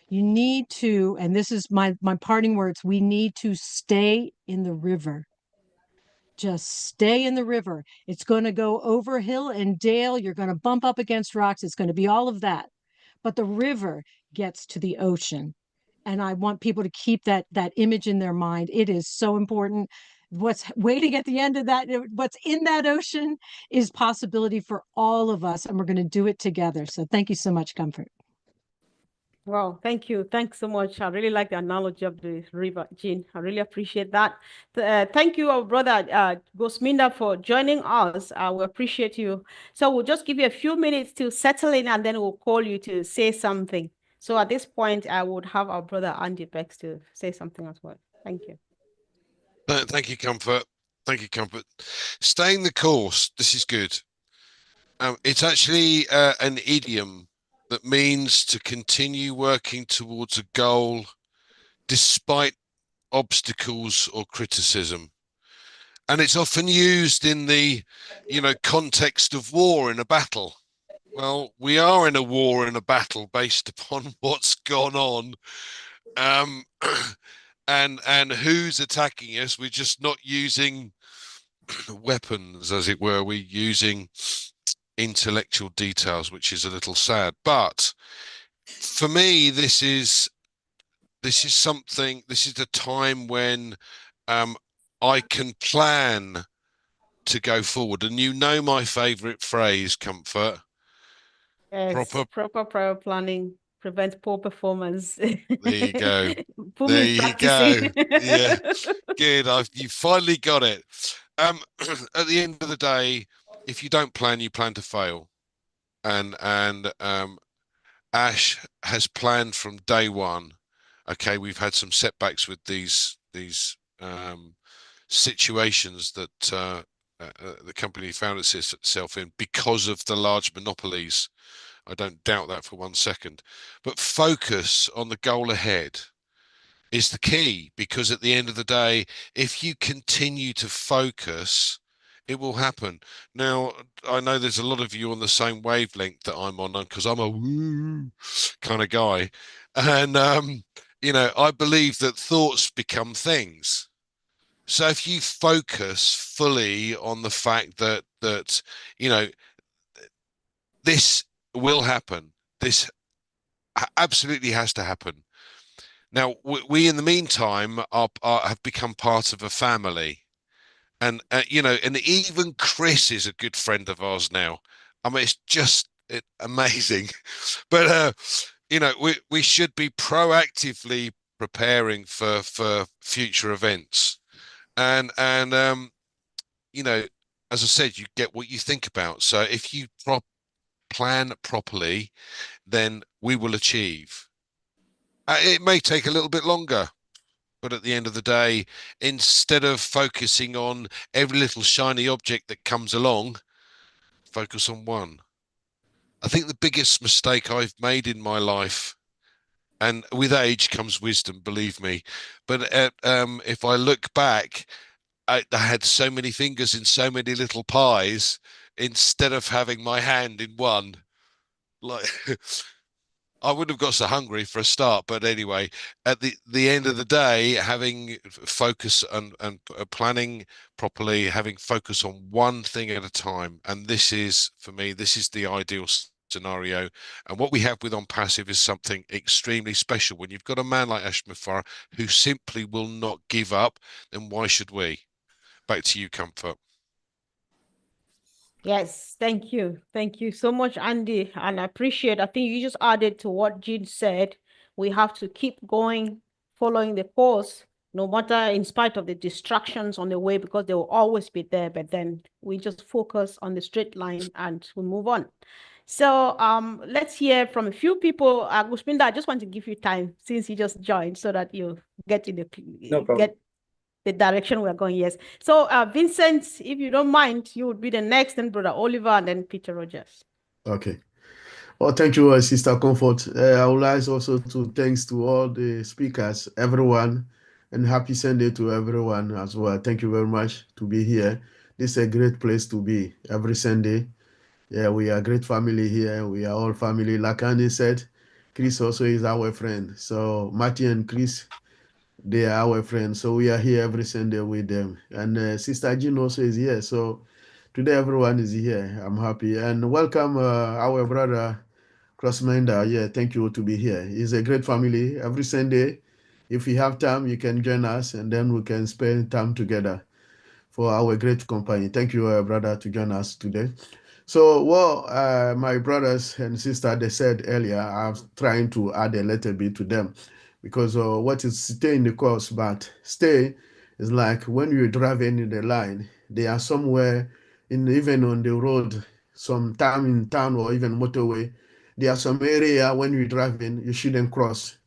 You need to, and this is my parting words, we need to stay in the river. Just stay in the river. It's going to go over hill and dale. You're going to bump up against rocks. It's going to be all of that. But the river gets to the ocean. And I want people to keep that image in their mind. It is so important. What's waiting at the end of that, what's in that ocean is possibility for all of us. And we're going to do it together. So thank you so much, Comfort. Wow, thank you. Thanks so much. I really like the analogy of the river, Jean. I really appreciate that. Thank you, our brother Gersminder, for joining us. We appreciate you. So we'll just give you a few minutes to settle in, and then we'll call you to say something. So at this point, I would have our brother Andy Bex to say something as well. Thank you. Thank you, Comfort. Thank you, Comfort. Staying the course. This is good. It's actually an idiom that means to continue working towards a goal despite obstacles or criticism. And it's often used in the, context of war in a battle. Well, we are in a war and a battle based upon what's gone on, and who's attacking us. We're just not using weapons, as it were. We're using intellectual details, which is a little sad. But for me, this is the time when I can plan to go forward. And my favorite phrase, Comfort. Yes, proper prior planning prevents poor performance. There you go. There you go. Yeah, good. You finally got it. At the end of the day, if you don't plan, you plan to fail. And Ash has planned from day one. Okay, we've had some setbacks with these situations that the company found itself in because of the large monopolies. I don't doubt that for 1 second. But focus on the goal ahead is the key, because at the end of the day, if you continue to focus, it will happen. Now, I know there's a lot of you on the same wavelength that I'm on, because I'm a woo kind of guy. And, I believe that thoughts become things. So if you focus fully on the fact that this will happen, this absolutely has to happen. Now, we in the meantime have become part of a family. And, and even Chris is a good friend of ours now. I mean, it's just amazing. But, we should be proactively preparing for future events. And you know, as I said, you get what you think about. So if you plan properly, then we will achieve. It may take a little bit longer, but at the end of the day, instead of focusing on every little shiny object that comes along, focus on one. I think the biggest mistake I've made in my life, and with age comes wisdom, believe me, but if I look back, I had so many fingers in so many little pies instead of having my hand in one. Like I wouldn't have got so hungry for a start, but anyway, at the end of the day, having focus and planning properly, having focus on one thing at a time, and this is for me, this is the ideal scenario. And what we have with On Passive is something extremely special. When you've got a man like Ashmith Farah who simply will not give up, then why should we? Back to you, Comfort. Yes, thank you. Thank you so much, Andy. And I appreciate, I think you just added to what Jean said. We have to keep going, following the course, no matter in spite of the distractions on the way, because they will always be there. But then we just focus on the straight line and we move on. So let's hear from a few people. Guspinda, I just want to give you time since you just joined so that you get in the the direction we're going. Yes. So Vincent, if you don't mind, you would be the next, then Brother Oliver, and then Peter Rogers. Okay. Well, thank you, Sister Comfort. I would like also to thanks to all the speakers, everyone, and happy Sunday to everyone as well. Thank you very much to be here. This is a great place to be every Sunday. Yeah, we are a great family here. We are all family. Like Andy said, Chris also is our friend. So Martin and Chris, they are our friends. So we are here every Sunday with them. And Sister Jean also is here. So today everyone is here. I'm happy. And welcome our brother Crossminder. Yeah, thank you to be here. It's a great family. Every Sunday, if you have time, you can join us and then we can spend time together for our great company. Thank you, brother, to join us today. So, well, my brothers and sisters, they said earlier, I'm trying to add a little bit to them because what is stay in the course, but stay is like when you're driving in the line, they are somewhere even on the road, sometime in town or even motorway, there are some area when you're driving, you shouldn't cross,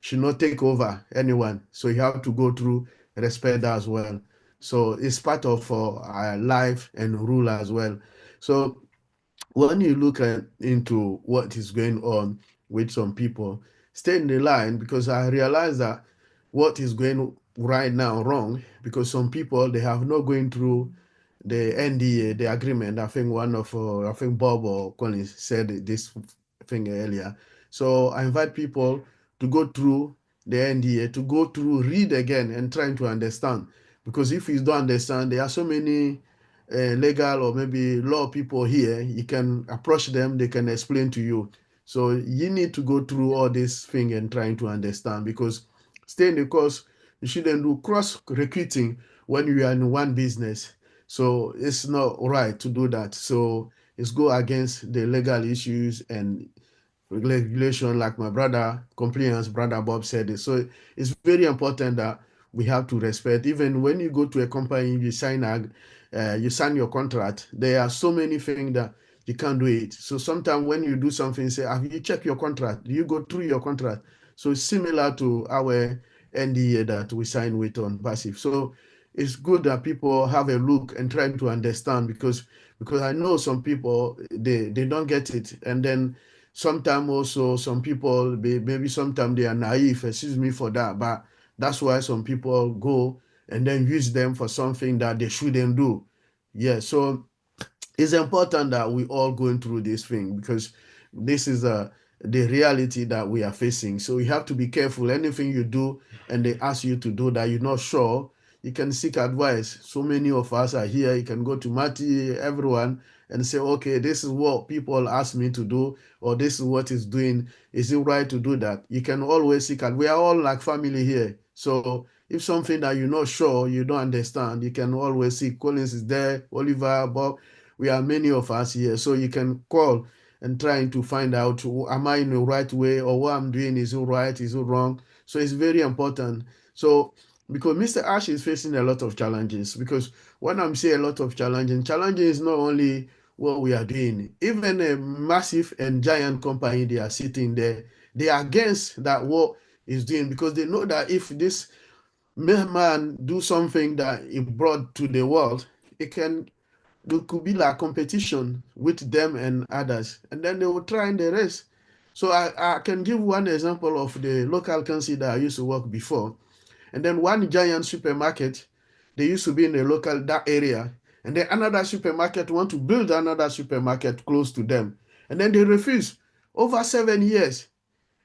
should not take over anyone. So you have to go through, respect that as well. So it's part of our life and rule as well. So when you look into what is going on with some people, stay in the line because I realize that what is going right now wrong because some people they have not going through the NDA, the agreement. I think one of I think Bob or Collins said this thing earlier. So I invite people to go through the NDA, to go through, read again and trying to understand. Because if you don't understand, there are so many legal or maybe law people here, you can approach them, they can explain to you. So you need to go through all this thing and trying to understand because stay in the course, you shouldn't do cross recruiting when you are in one business. So it's not right to do that. So it's go against the legal issues and regulation, like my brother, compliance, brother Bob said it. So it's very important that we have to respect. Even when you go to a company, you sign your contract. There are so many things that you can't do it. So sometimes when you do something, say, have you checked your contract? Do you go through your contract? So it's similar to our NDA that we sign with On Passive. So it's good that people have a look and try to understand because I know some people they don't get it, and then sometimes also some people maybe sometimes they are naive. Excuse me for that, but that's why some people go and then use them for something that they shouldn't do. Yeah, so it's important that we all going through this thing because this is the reality that we are facing. So you have to be careful. Anything you do and they ask you to do that you're not sure, you can seek advice. So many of us are here. You can go to Matty, everyone, and say, okay, this is what people ask me to do, or this is what is doing. Is it right to do that? You can always seek advice. We are all like family here. So if something that you're not sure, you don't understand, you can always see Collins is there, Oliver, Bob. We are many of us here. So you can call and trying to find out, am I in the right way or what I'm doing, is it right, is it wrong? So it's very important. So because Mr. Ash is facing a lot of challenges, because when I'm saying a lot of challenges is not only what we are doing. Even a massive and giant company, they are sitting there, they are against that what is doing, because they know that if this man do something that he brought to the world, it could be like competition with them and others, and then they will try the rest. So I can give one example of the local council that I used to work before. And then one giant supermarket, they used to be in the local that area, and then another supermarket want to build another supermarket close to them, and then they refuse over 7 years.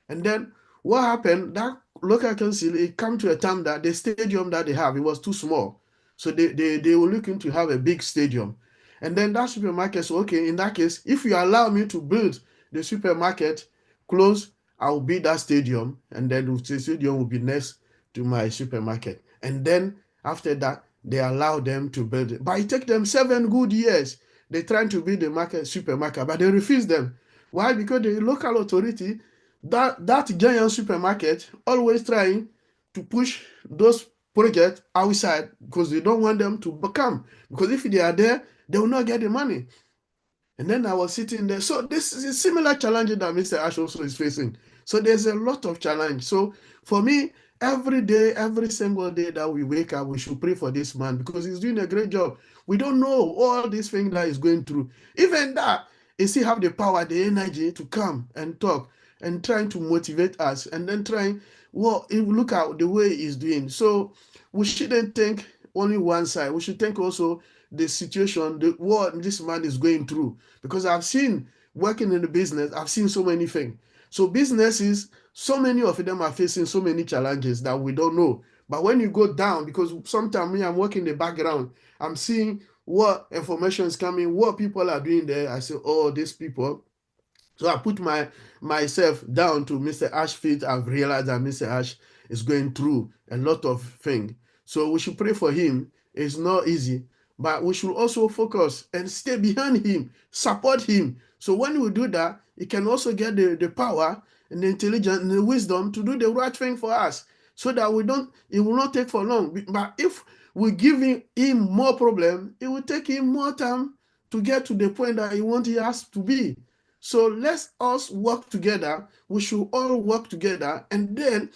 And then what happened? That local council, it come to a time that the stadium that they have, it was too small, so they were looking to have a big stadium. And then that supermarket said, okay, in that case, if you allow me to build the supermarket close, I'll build that stadium, and then the stadium will be next to my supermarket. And then after that, they allow them to build it. But it take them 7 good years. They trying to build the supermarket, but they refuse them. Why? Because the local authority, that giant supermarket, always trying to push those projects outside, because they don't want them to come. Because if they are there, they will not get the money. And then I was sitting there. So this is a similar challenge that Mr. Ash also is facing. So there's a lot of challenge. So for me, every day, every single day that we wake up, we should pray for this man, because he's doing a great job. We don't know all these things that he's going through. Even that, he still have the power, the energy to come and talk and trying to motivate us, and then trying, well, if we look at the way he's doing. So we shouldn't think only one side. We should think also the situation, what this man is going through. Because I've seen, working in the business, I've seen so many things. So businesses, so many of them are facing so many challenges that we don't know. But when you go down, because sometimes me, I'm working in the background, I'm seeing what information is coming, what people are doing there. I say, oh, these people. So I put myself down to Mr. Ash's feet. I've realized that Mr. Ash is going through a lot of things. So we should pray for him. It's not easy, but we should also focus and stay behind him, support him. So when we do that, he can also get the power and the intelligence and the wisdom to do the right thing for us, so that it will not take for long. But if we give him more problem, it will take him more time to get to the point that he has to be. So let's us work together. We should all work together, and then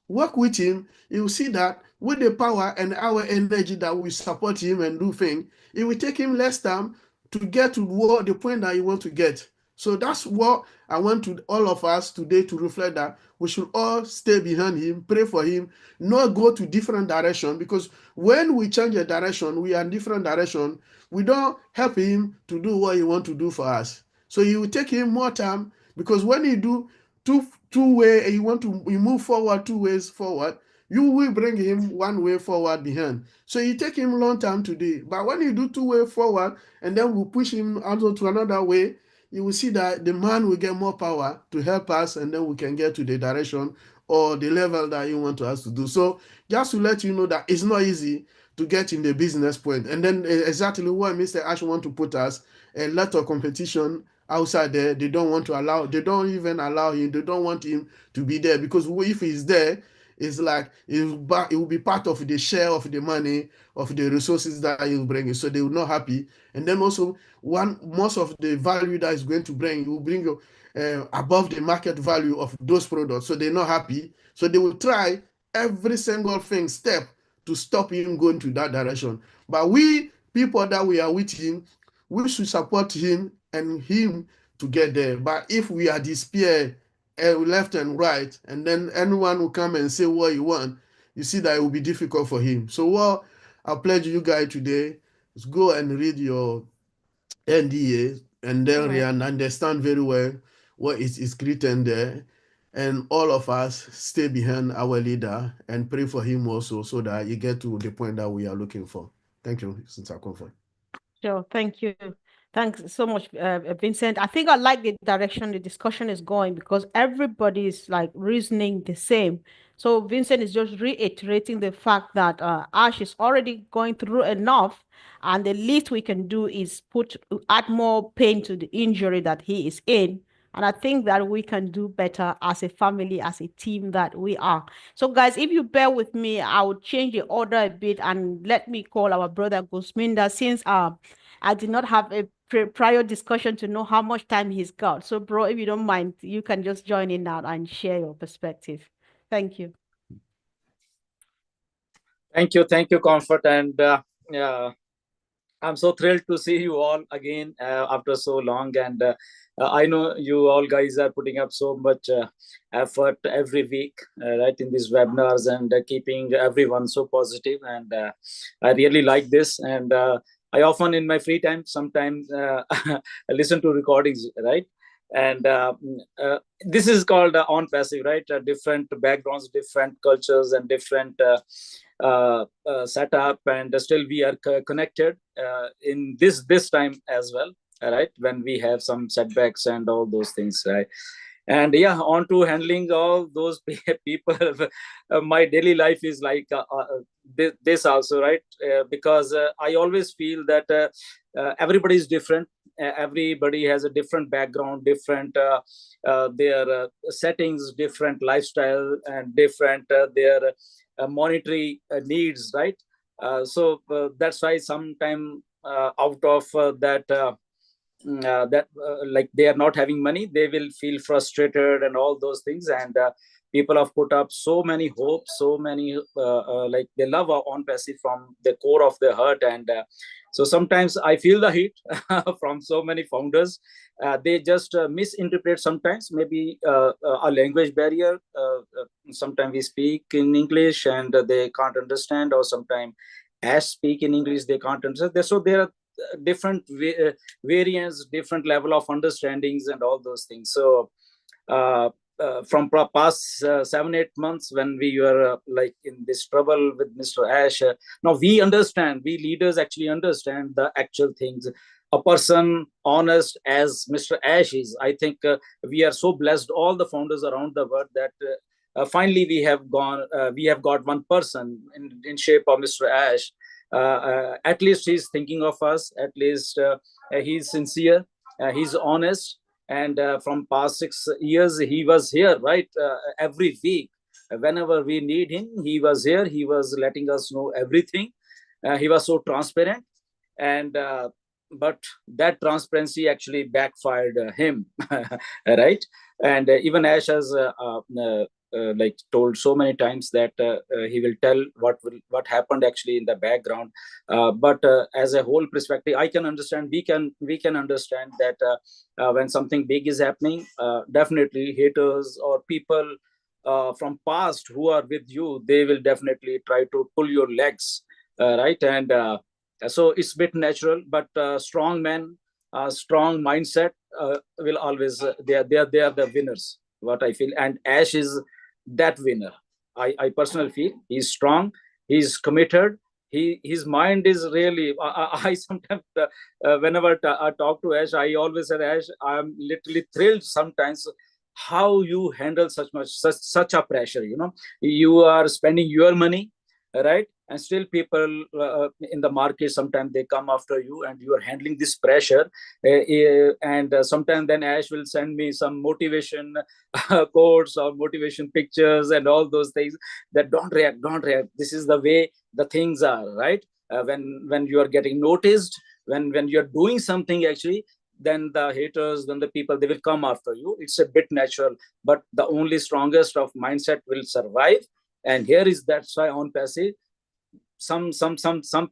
work with him. You will see that with the power and our energy that we support him and do things, it will take him less time to get to the point that he wants to get. So that's what I want to all of us today to reflect, that we should all stay behind him, pray for him, not go to different direction, because when we change a direction, we are in different direction, we don't help him to do what he wants to do for us. So it will take him more time, because when you do two way and you move forward 2 ways forward, you will bring him 1 way forward behind. So it take him a long time to do. But when you do 2 way forward and then we push him also to another way, you will see that the man will get more power to help us, and then we can get to the direction or the level that you want us to do. So just to let you know that it's not easy to get in the business point. And then exactly what Mr. Ash want to put us, a lot of competition outside there. They don't even allow him, they don't want him to be there, because if he's there, it's like it will be part of the share of the money, of the resources that he'll bring. So they will not happy. And then also most of the value that is going to bring, will bring above the market value of those products. So they're not happy. So they will try every single step to stop him going to that direction. But we people that we are with him, we should support him and him to get there. But if we are despair left and right, and then anyone will come and say what you want, you see that it will be difficult for him. So what I pledge you guys today is go and read your NDA, and then understand very well what is written there. And all of us stay behind our leader and pray for him also, so that you get to the point that we are looking for. Thank you, Sister Comfort. Sure, thank you. Thanks so much, Vincent. I think I like the direction the discussion is going, because everybody is like reasoning the same. So Vincent is just reiterating the fact that Ash is already going through enough, and the least we can do is add more pain to the injury that he is in, And I think that we can do better as a family, as a team that we are. So guys, if you bear with me, I will change the order a bit and let me call our brother Gusminda, since I did not have a prior discussion to know how much time he's got. So bro, if you don't mind, you can just join in now and share your perspective. Thank you. Thank you, Comfort, and I'm so thrilled to see you all again after so long. And I know you all guys are putting up so much effort every week, right, in these webinars, and keeping everyone so positive. And I really like this. And I often, in my free time, sometimes I listen to recordings, right? And this is called on passive, right? Different backgrounds, different cultures, and different setup, and still we are connected in this time as well, right? When we have some setbacks and all those things, right? And yeah, on to handling all those people. My daily life is like this also, right? Because I always feel that everybody is different. Everybody has a different background, different their settings, different lifestyle, and different their monetary needs, right? So that's why sometime out of that like they are not having money, they will feel frustrated and all those things. And people have put up so many hopes, so many like they love on passive from the core of their heart. And so sometimes I feel the heat from so many founders. They just misinterpret sometimes, maybe a language barrier. Sometimes we speak in English and they can't understand, or sometimes Ash speak in English, they can't understand. So there are different variants, different level of understandings and all those things. So from past 7-8 months, when we were like in this trouble with Mr. Ash, now we understand, we leaders actually understand the actual things. A person honest as Mr. Ash is, I think we are so blessed, all the founders around the world, that finally we have got one person in shape of Mr. Ash. At least he's thinking of us, at least he's sincere, he's honest. And from past 6 years, he was here, right? Every week, whenever we need him, he was here. He was letting us know everything. He was so transparent. And but that transparency actually backfired him, right? And even Ash has like told so many times that he will tell what happened actually in the background. But as a whole perspective, I can understand, we can understand that when something big is happening, definitely haters or people from past who are with you, they will definitely try to pull your legs, right? And so it's a bit natural, but strong men, strong mindset will always, they are the winners, what I feel. And Ash is that winner. I personally feel he's strong, he's committed, his mind is really, I sometimes whenever I talk to Ash, I always say, Ash, I'm literally thrilled sometimes how you handle such a pressure. You know, you are spending your money, right? And still people in the market, sometimes they come after you, and you are handling this pressure. And sometimes then Ash will send me some motivation quotes or motivation pictures and all those things, that don't react. This is the way the things are, right? When you are getting noticed, when you're doing something actually, then the haters, then the people, they will come after you. It's a bit natural, but the only strongest of mindset will survive. And here is, that's why on passive, some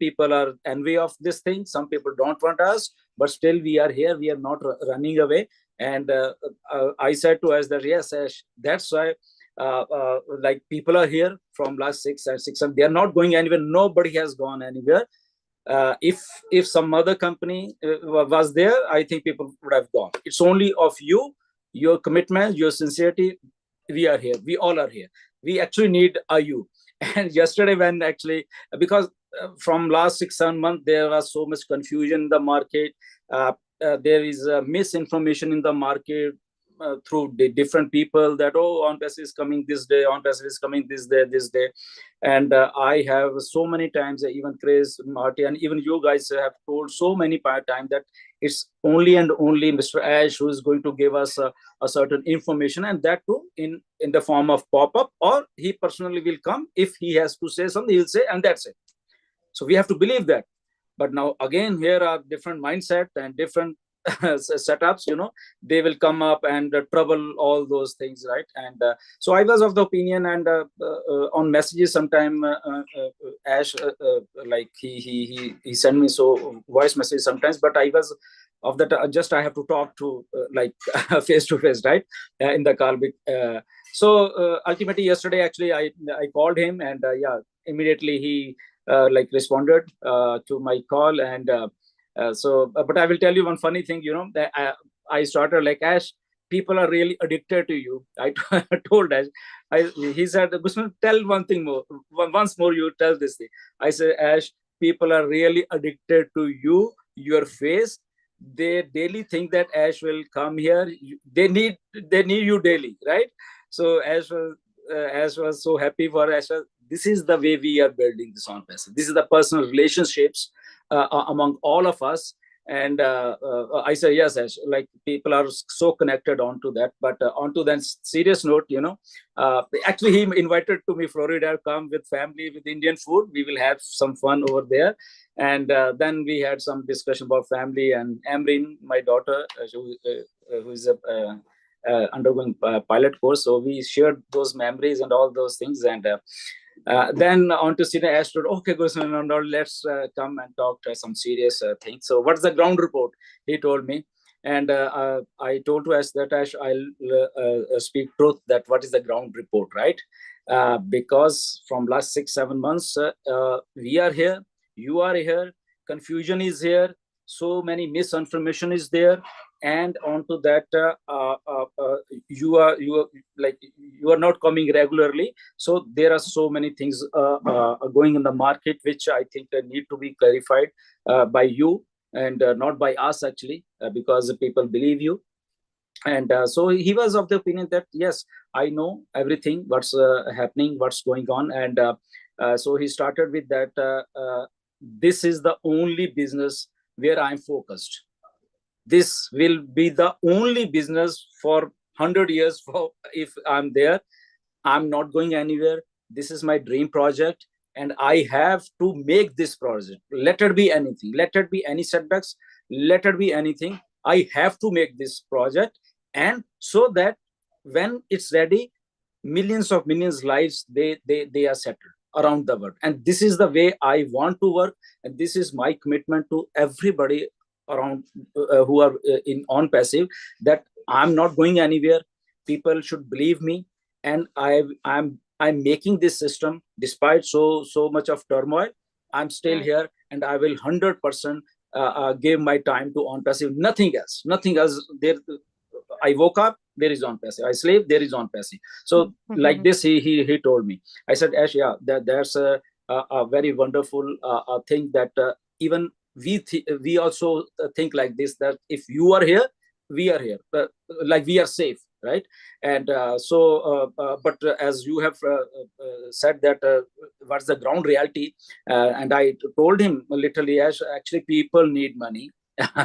people are envy of this thing, some people don't want us, but still we are here, we are not running away. And I said to us that yes, Ash, that's why like people are here from last 6 and they are not going anywhere. Nobody has gone anywhere. If some other company was there, I think people would have gone. It's only of you, your commitment, your sincerity. We are here, we all are here. We actually need a you. And yesterday, when actually, because from last 6-7 months, there was so much confusion in the market. There is misinformation in the market. through the different people that, oh, OnPassive is coming this day, OnPassive is coming this day. And I have so many times, even Chris, Marty, and even you guys have told so many times that it's only and only Mr. Ash who is going to give us a certain information, and that too in the form of pop-up, or he personally will come. If he has to say something, he'll say, and that's it. So we have to believe that. But now again, here are different mindset and different setups, they will come up and trouble all those things, right? And so I was of the opinion, and on messages sometime Ash like he sent me so voice message sometimes, but I was of that just I have to talk to like face to face, right, in the call. So ultimately yesterday actually I called him, and yeah, immediately he like responded to my call. And but I will tell you one funny thing, that I started like, Ash, people are really addicted to you. I told Ash, he said, Gusman, tell one thing more. Once more, you tell this thing. I said, Ash, people are really addicted to you, your face. They daily think that Ash will come here. They need you daily, right? So Ash was so happy for Ash. This is the way we are building this OnPassive. This is the personal relationships among all of us. And I say, yes, Ash, like people are so connected onto that. But onto that serious note, actually he invited to me Florida, come with family, with Indian food. We will have some fun over there. And then we had some discussion about family, and Amreen, my daughter, who is undergoing pilot course. So we shared those memories and all those things. And then on to Sina Ash told, okay, Gusman, now let's come and talk to some serious things. So what's the ground report? He told me. And I told to Ash that, Ash, I'll speak truth, that what is the ground report, right? Because from last 6-7 months, we are here, you are here, confusion is here, so many misinformation is there. And onto that, you are not coming regularly. So there are so many things going in the market, which I think need to be clarified by you, and not by us actually, because people believe you. And so he was of the opinion that, yes, I know everything, what's happening, what's going on. And so he started with that, this is the only business where I'm focused. This will be the only business for 100 years. If I'm there, I'm not going anywhere. This is my dream project, and I have to make this project. Let it be anything. Let it be any setbacks. Let it be anything. I have to make this project, and so that when it's ready, millions lives, they are settled around the world. And this is the way I want to work, and this is my commitment to everybody around who are in OnPassive, that I'm not going anywhere. People should believe me, and I'm making this system despite so much of turmoil. I'm still here, and I will 100% give my time to OnPassive. Nothing else. There, I woke up, there is OnPassive. I sleep, there is OnPassive. So like this, he told me. I said, Ash, yeah, there's a very wonderful thing that even we also think like this, that if you are here, we are here, like we are safe, right? And but as you have said that, what's the ground reality? And I told him literally, Ash, actually people need money,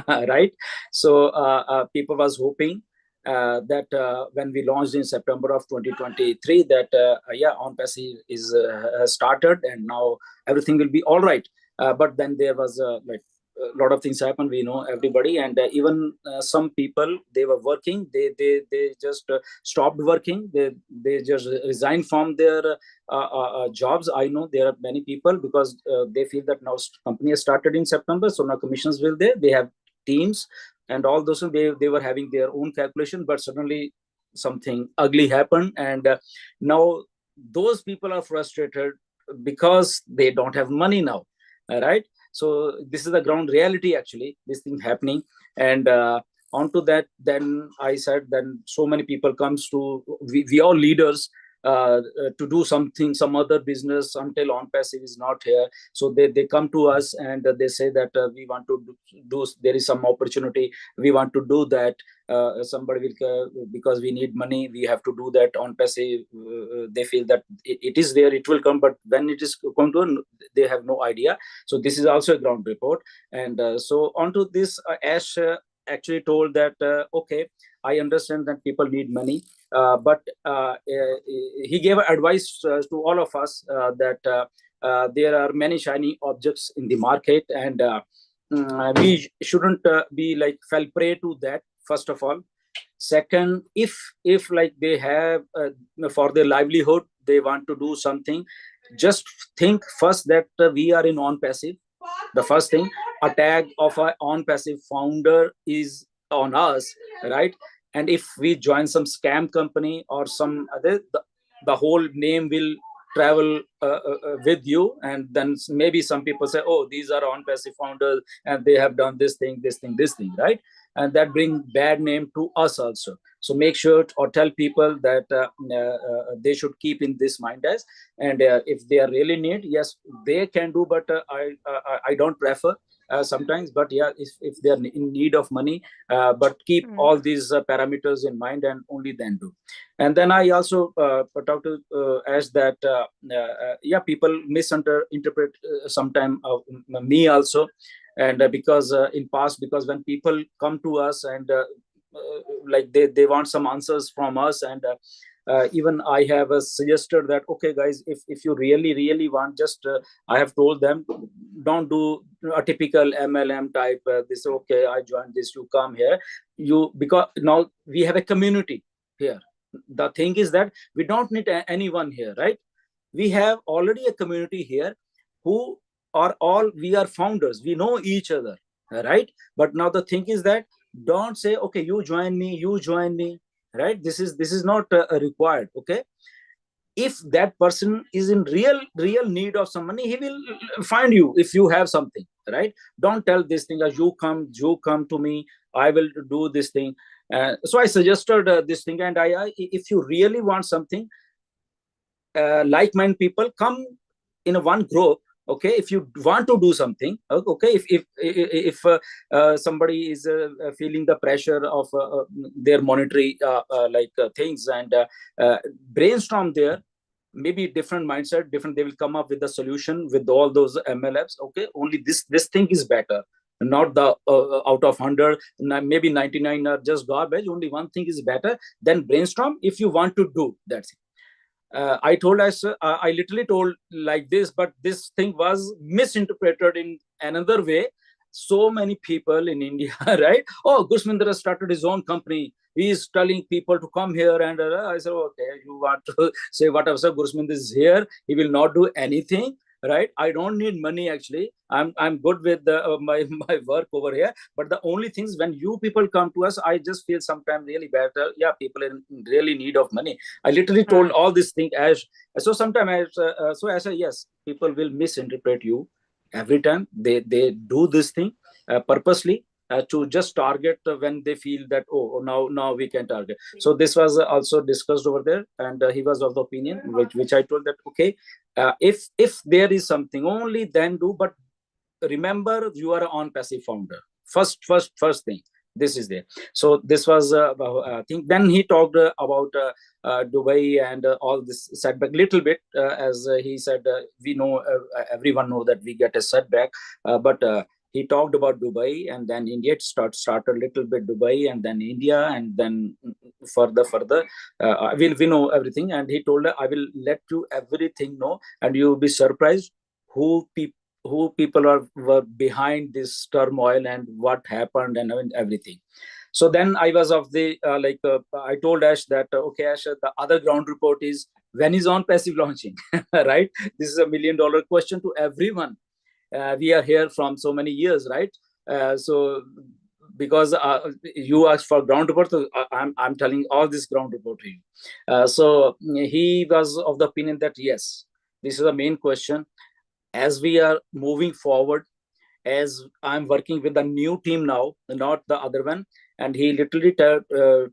right? So people was hoping that when we launched in September of 2023, that yeah, OnPassive is started, and now everything will be all right. But then there was like a lot of things happened. We know everybody, and even some people, they were working. They just stopped working. They just resigned from their jobs. I know there are many people, because they feel that now company has started in September, so now commissions will there. They have teams and all those. They were having their own calculation, but suddenly something ugly happened, and now those people are frustrated because they don't have money now. Right? So this is the ground reality, actually, this thing happening. And onto that, then I said, then so many people comes to, we all leaders, to do something, some other business until OnPassive is not here. So they come to us and they say that we want to do, there is some opportunity, we want to do that. Somebody will, because we need money, we have to do that. OnPassive, they feel that it is there, it will come, but when it is going to, they have no idea. So this is also a ground report. And so onto this, Ash actually told that, okay, I understand that people need money, but he gave advice to all of us that there are many shiny objects in the market, and we shouldn't be like fell prey to that, first of all. Second, if like they have for their livelihood, they want to do something, just think first that we are in OnPassive. The first thing, a tag of an OnPassive founder is on us, right? And if we join some scam company or some other, the whole name will travel with you, and then maybe some people say, oh, these are OnPassive founders and they have done this thing, right? And that brings bad name to us also. So make sure or tell people that they should keep in this mind as, and if they are really need, yes, they can do, but I don't prefer sometimes, but yeah, if they are in need of money, but keep all these parameters in mind and only then do. And then I also put out to as that yeah, people misinterpret sometime me also. And because in past, because when people come to us and like they want some answers from us, and even I have suggested that, okay guys, if you really want, just I have told them, don't do a typical MLM type, this, okay, I joined this, you come here, because now we have a community here. The thing is that we don't need anyone here, right? We have already a community here who are all, we are founders, we know each other, right? But now the thing is that, don't say, okay, you join me, right? This is not required. Okay, if that person is in real need of some money, he will find you if you have something, right? Don't tell this thing as, you come to me, I will do this thing. So I suggested this thing, and I if you really want something, like-minded people, come in a one group. Okay, if you want to do something, okay, if somebody is feeling the pressure of their monetary things, and brainstorm there, maybe different mindset, different, they will come up with the solution with all those MLFs. Okay, only this thing is better, not the out of 100, maybe 99 are just garbage, only one thing is better. Then brainstorm if you want to do. That's it. I told us, I literally told like this, but this thing was misinterpreted in another way. So many people in India, right? Oh, Gurshminder started his own company. He is telling people to come here, and I said, okay, you want to say whatever, sir, Gurshminder is here. He will not do anything, right? I don't need money actually. I'm good with my work over here. But the only things, when you people come to us, I just feel sometimes really better. Yeah, people are in really need of money. I literally told all this thing as so. Sometimes so I say, yes, people will misinterpret you every time. They do this thing purposely to just target when they feel that, oh, now we can target. So this was also discussed over there, and he was of the opinion, which I told that, okay, if there is something, only then do. But remember, you are an OnPassive founder. First thing, this is there. So this was I think. Then he talked about Dubai and all this setback little bit, as he said, we know, everyone know that we get a setback, but he talked about Dubai, and then India started a little bit Dubai, and then India, and then further we know everything. And he told her, I will let you everything know, and you will be surprised who people were behind this turmoil and what happened and everything. So then I was of the I told Ash that, okay, Ash, the other ground report is, when is OnPassive launching? Right? This is $1 million question to everyone. We are here from so many years, right? So because you asked for ground report, so I'm telling all this ground report to you. So he was of the opinion that, yes, this is the main question. As we are moving forward, as I'm working with a new team now, not the other one, and he literally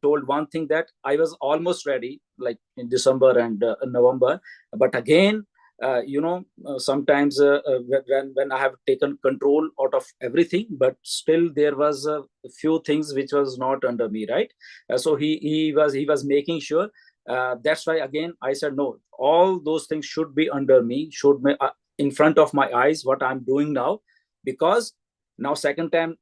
told one thing, that I was almost ready, like in December and November, but again, sometimes when I have taken control out of everything, but still there was a few things which was not under me, right? So he was making sure. That's why again I said no. All those things should be under me, should be in front of my eyes. What I'm doing now, because now second time.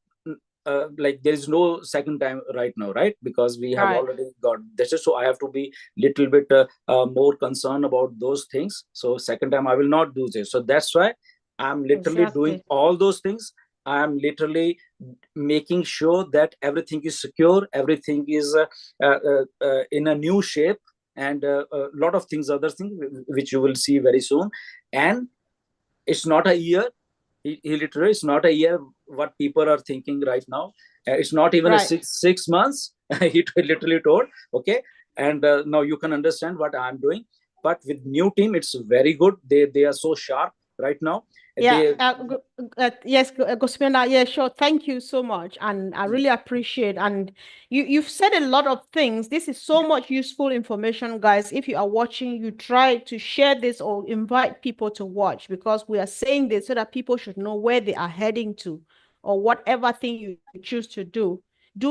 Like there is no second time right now, right? Because we have Right. already got this, so I have to be little bit more concerned about those things. So second time I will not do this. So that's why I'm literally doing Exactly. all those things. I'm literally making sure that everything is secure, everything is in a new shape, and a lot of things, other things which you will see very soon. And it's not a year. He literally, it's not a year what people are thinking right now. It's not even a Right. six months. He literally told, okay, and now you can understand what I'm doing. But with new team, it's very good. They are so sharp right now. Yeah, They yes, Gospenda, yeah, sure. Thank you so much. And I really appreciate, and you've said a lot of things. This is so much useful information, guys. If you are watching, you try to share this or invite people to watch, because we are saying this so that people should know where they are heading to, or whatever thing you choose to do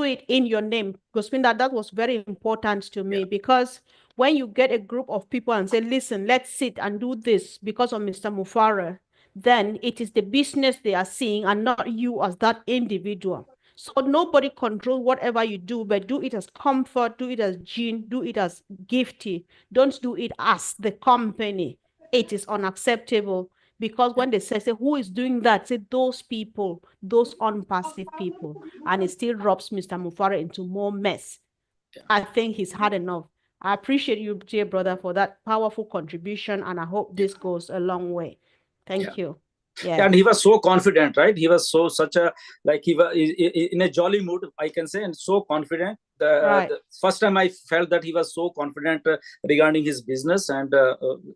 it in your name. Gospenda, that was very important to me, because when you get a group of people and say, listen, let's sit and do this because of Mr. Mufara, then it is the business they are seeing and not you as that individual. So nobody control whatever you do, but do it as Comfort, do it as Jean, do it as Gifty. Don't do it as the company. It is unacceptable, because when they say who is doing that, say those people, those unpassive people, and it still drops Mr. Mufara into more mess. I think he's had enough. I appreciate you, dear brother, for that powerful contribution, and I hope this goes a long way. Thank you. Yeah. And he was so confident, right? He was such a, like, he was in a jolly mood, I can say, and so confident. The first time I felt that he was so confident regarding his business, and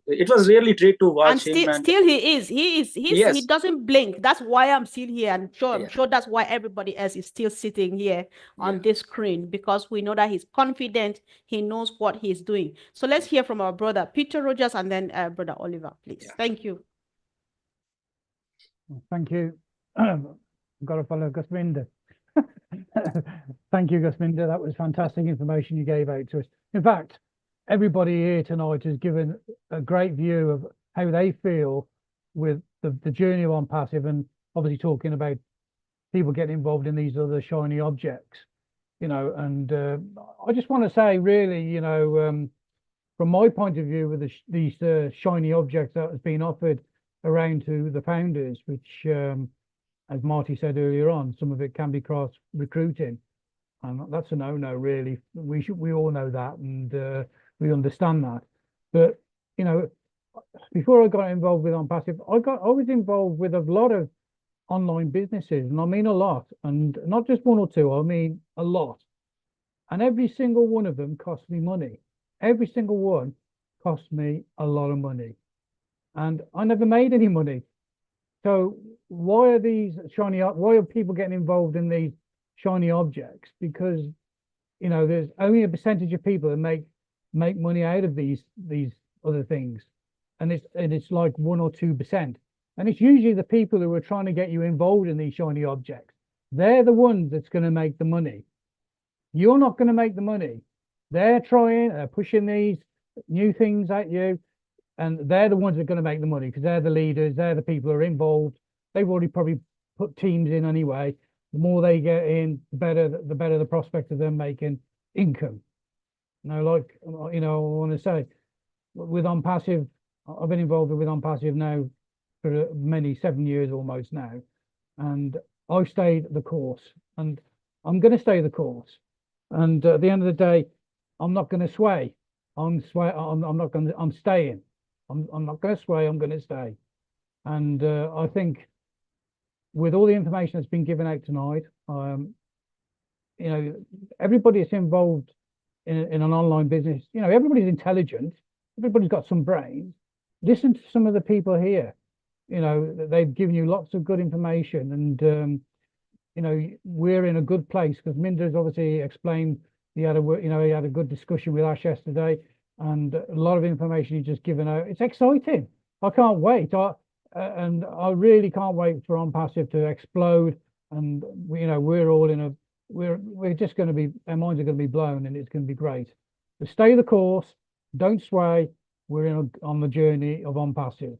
it was really great to watch him. And still he is. Yes. He doesn't blink. That's why I'm still here. And I'm sure that's why everybody else is still sitting here on this screen, because we know that he's confident. He knows what he's doing. So let's hear from our brother Peter Rogers, and then brother Oliver, please. Thank you. Thank you. I've got to follow Gusvinda. Thank you, Gusvinda. That was fantastic information you gave out to us. In fact, everybody here tonight has given a great view of how they feel with the journey of OnPassive, and obviously talking about people getting involved in these other shiny objects, and I just want to say, really, from my point of view, with these shiny objects that has been offered around to the founders, which, as Marty said earlier on, some of it can be cross recruiting, and that's a no-no, really. We all know that, and we understand that. But before I got involved with OnPassive, I was involved with a lot of online businesses, and I mean a lot, and not just one or two. I mean a lot, and every single one of them cost me money. Every single one cost me a lot of money. And I never made any money. So why are people getting involved in these shiny objects? Because there's only a percentage of people that make money out of these other things, and it's like 1 or 2%. And it's usually the people who are trying to get you involved in these shiny objects. They're the ones that's going to make the money. You're not going to make the money. They're pushing these new things at you. And they're the ones that are going to make the money, because they're the leaders, they're the people who are involved. They've already probably put teams in anyway. The more they get in, the better the prospect of them making income. I want to say, with OnPassive, I've been involved with OnPassive now for 7 years almost now, and I've stayed the course, and I'm going to stay the course. And at the end of the day, I'm not going to sway. I'm staying. I'm not going to sway. I'm going to stay. And I think with all the information that's been given out tonight, everybody that's involved in an online business, everybody's intelligent. Everybody's got some brains. Listen to some of the people here. They've given you lots of good information, and we're in a good place because Minder's obviously explained he had a good discussion with Ash yesterday, and a lot of information he's just given out. It's exciting. I can't wait. And I really can't wait for OnPassive to explode. And we're all we're just going to be, our minds are going to be blown, and it's going to be great. So stay the course, don't sway. We're on the journey of OnPassive.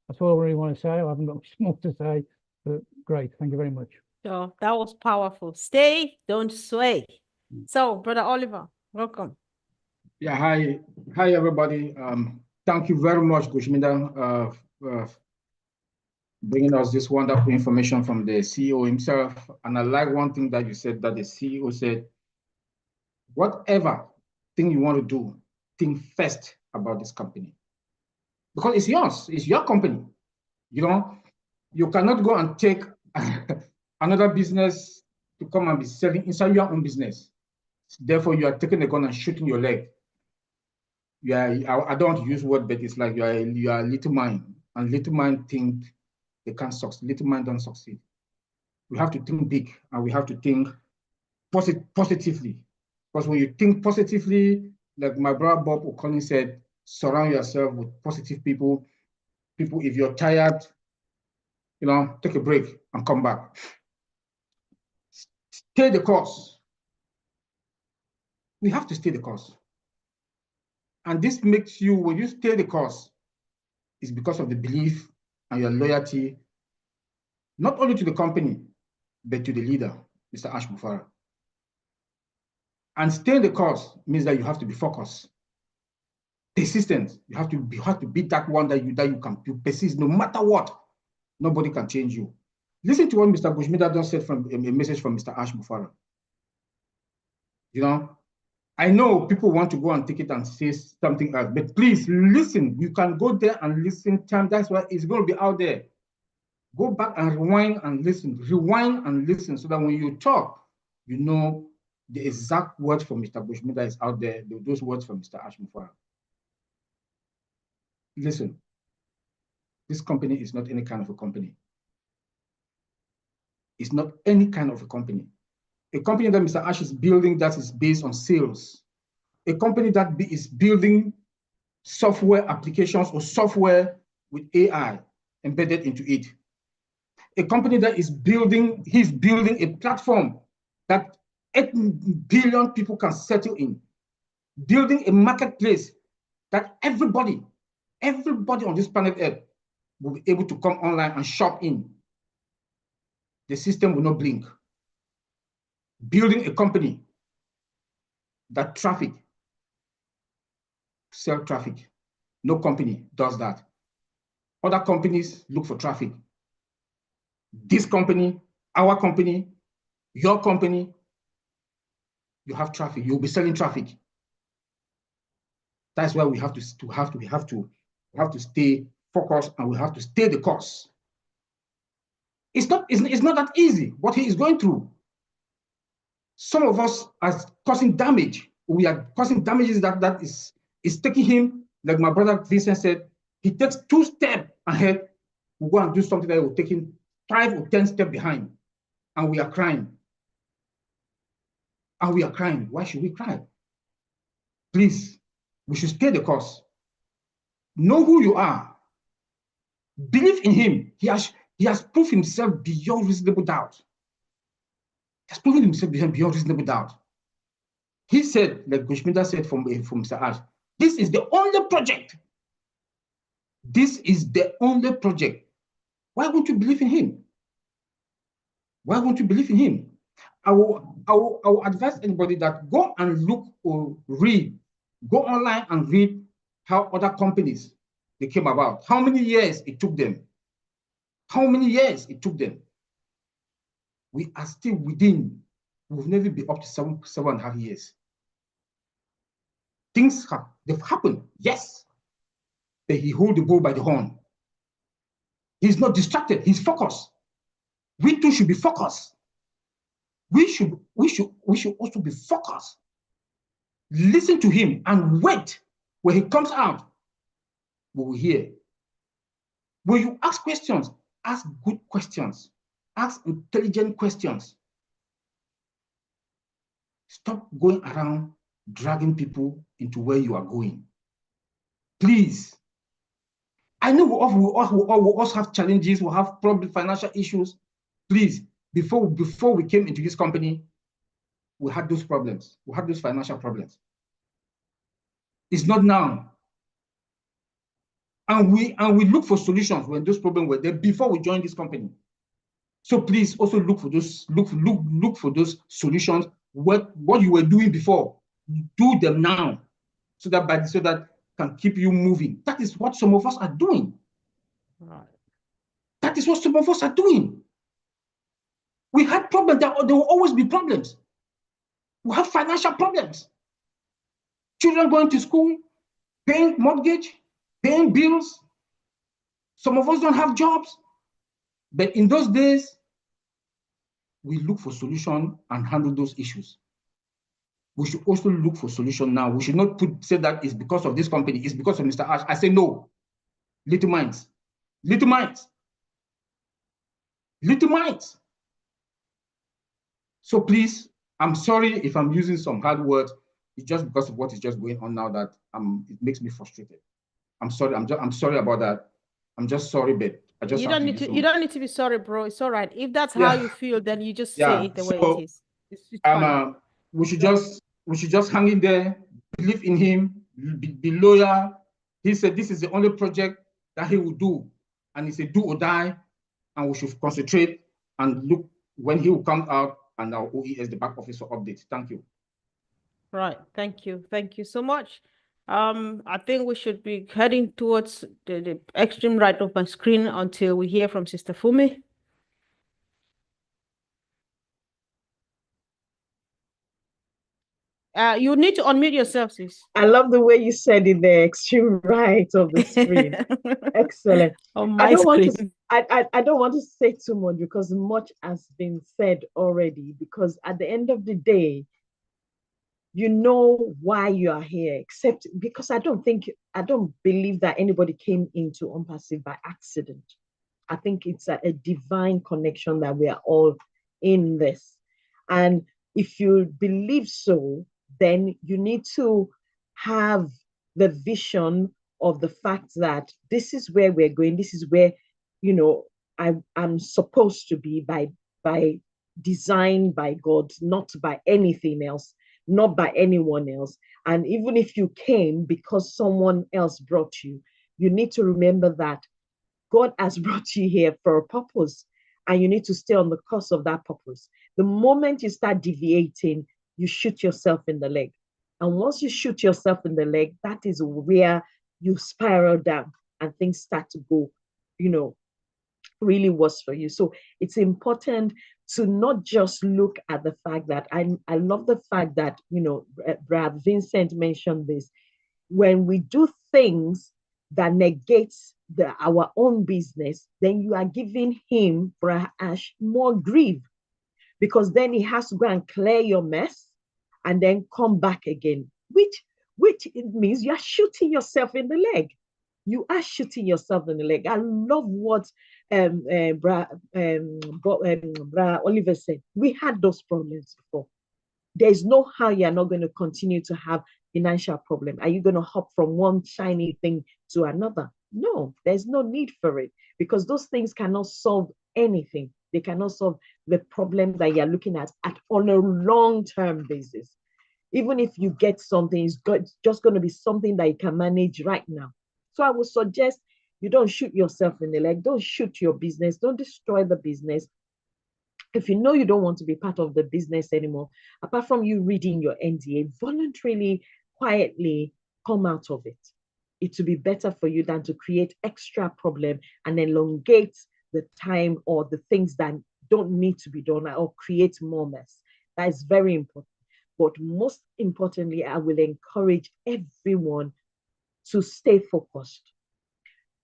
That's all I really want to say. I haven't got much more to say, but great. Thank you very much. So that was powerful. Stay, don't sway. So, Brother Oliver, welcome. Yeah, hi everybody. Thank you very much, Gushminda, bringing us this wonderful information from the CEO himself. And I like one thing that you said, that the CEO said, whatever thing you want to do, think first about this company. Because it's yours, it's your company. You cannot go and take another business to come and be selling inside your own business. Therefore, you are taking a gun and shooting your leg. I don't want to use word, but it's like you are little mind, and little mind think they can't succeed. Little mind don't succeed. We have to think big, and we have to think positively. Because when you think positively, like my brother Bob O'Connor said, surround yourself with positive people. If you're tired, take a break and come back. Stay the course. We have to stay the course. And this makes you, when you stay the course, it's because of the belief and your loyalty, not only to the company, but to the leader, Mr. Ash Mufarah. And staying the course means that you have to be focused, persistent. You have to be that one that you can persist no matter what. Nobody can change you. Listen to what Mr. Gushminda just said from a message from Mr. Ash Mufarah. I know people want to go and take it and say something else, but please listen. You can go there and listen. That's why it's going to be out there. Go back and rewind and listen. Rewind and listen so that when you talk, you know the exact words from Mr. Gushminda is out there. Those words from Mr. Ash Mufarah. Listen, this company is not any kind of a company. It's not any kind of a company. A company that Mr. Ash is building that is based on sales. A company that is building software applications or software with AI embedded into it. A company that he's building a platform that 8 billion people can settle in. Building a marketplace that everybody on this planet Earth will be able to come online and shop in. The system will not blink. Building a company that sell traffic. No company does that. Other companies look for traffic. This company, our company, your company, you have traffic. You'll be selling traffic. That's why we have to stay focused, and we have to stay the course. It's not that easy what he is going through. Some of us are causing damage. We are causing damages that is taking him, like my brother Vincent said, he takes 2 steps ahead, we'll go and do something that will take him 5 or 10 steps behind. And we are crying. And we are crying. Why should we cry? Please, we should stay the course. Know who you are. Believe in him. He has proved himself beyond reasonable doubt. He has proven himself beyond reasonable doubt. He said, like Gushminda said from Mr. Ash, this is the only project. This is the only project. Why won't you believe in him? Why won't you believe in him? I will advise anybody that go and look or read, go online and read how other companies they came about, how many years it took them. How many years it took them. We are still within, we've never been up to 7.5 years. Things they've happened, yes. But he holds the bull by the horn. He's not distracted, he's focused. We too should be focused. We should also be focused. Listen to him and wait. When he comes out, we will hear. When you ask questions, ask good questions. Ask intelligent questions. Stop going around dragging people into where you are going. Please. I know we also have challenges, we have probably financial issues. Please, before we came into this company, we had those problems. We had those financial problems. It's not now. And we look for solutions when those problems were there before we joined this company. So please also look for those solutions. What you were doing before, do them now, so that can keep you moving. That is what some of us are doing. Right. That is what some of us are doing. We had problems. There will always be problems. We have financial problems. Children going to school, paying mortgage, paying bills. Some of us don't have jobs. But in those days, we look for solution and handle those issues. We should also look for solution now. We should not say that it's because of this company, it's because of Mr. Ash. I say no. Little minds. Little minds. Little minds. So please, I'm sorry if I'm using some hard words. It's just because of what is just going on now that it makes me frustrated. I'm sorry. I'm sorry about that. I'm just sorry, but I just You don't need to be sorry, bro. It's all right. If that's how you feel, then you just say it the way it is. It's fine. We should just hang in there, believe in him, be loyal. He said this is the only project that he will do, and it's a do or die, and we should concentrate and look when he will come out, and our OES, the back office, for updates. Thank you. Right. Thank you. Thank you so much. I think we should be heading towards the extreme right of my screen until we hear from Sister Fumi. You need to unmute yourself, sis. I love the way you said it, the extreme right of the screen. Excellent. On my screen. I don't want to say too much because much has been said already, because at the end of the day, you know why you are here, except because I don't believe that anybody came into OnPassive by accident. I think it's a divine connection that we are all in this. And if you believe so, then you need to have the vision of the fact that this is where we're going. This is where, I'm supposed to be by design by God, not by anything else, not by anyone else. And even if you came because someone else brought you, you need to remember that God has brought you here for a purpose, and you need to stay on the course of that purpose. The moment you start deviating, you shoot yourself in the leg. And once you shoot yourself in the leg, that is where you spiral down and things start to go, really worse for you. So it's important to not just look at the fact that I love the fact that, Brad Vincent mentioned this. When we do things that negates our own business, then you are giving him, Brad Ash, more grief, because then he has to go and clear your mess and then come back again, which it means you are shooting yourself in the leg. You are shooting yourself in the leg. I love what Bra Oliver said. We had those problems before. There's no how you're not going to continue to have financial problem. Are you going to hop from one shiny thing to another? No, there's no need for it, because those things cannot solve anything. They cannot solve the problem that you're looking at on a long-term basis. Even if you get something, it's just going to be something that you can manage right now. So I would suggest you don't shoot yourself in the leg. Don't shoot your business. Don't destroy the business. If you know you don't want to be part of the business anymore, apart from you reading your NDA, voluntarily, quietly come out of it. It will be better for you than to create extra problem and elongate the time or the things that don't need to be done or create more mess. That is very important. But most importantly, I will encourage everyone to stay focused.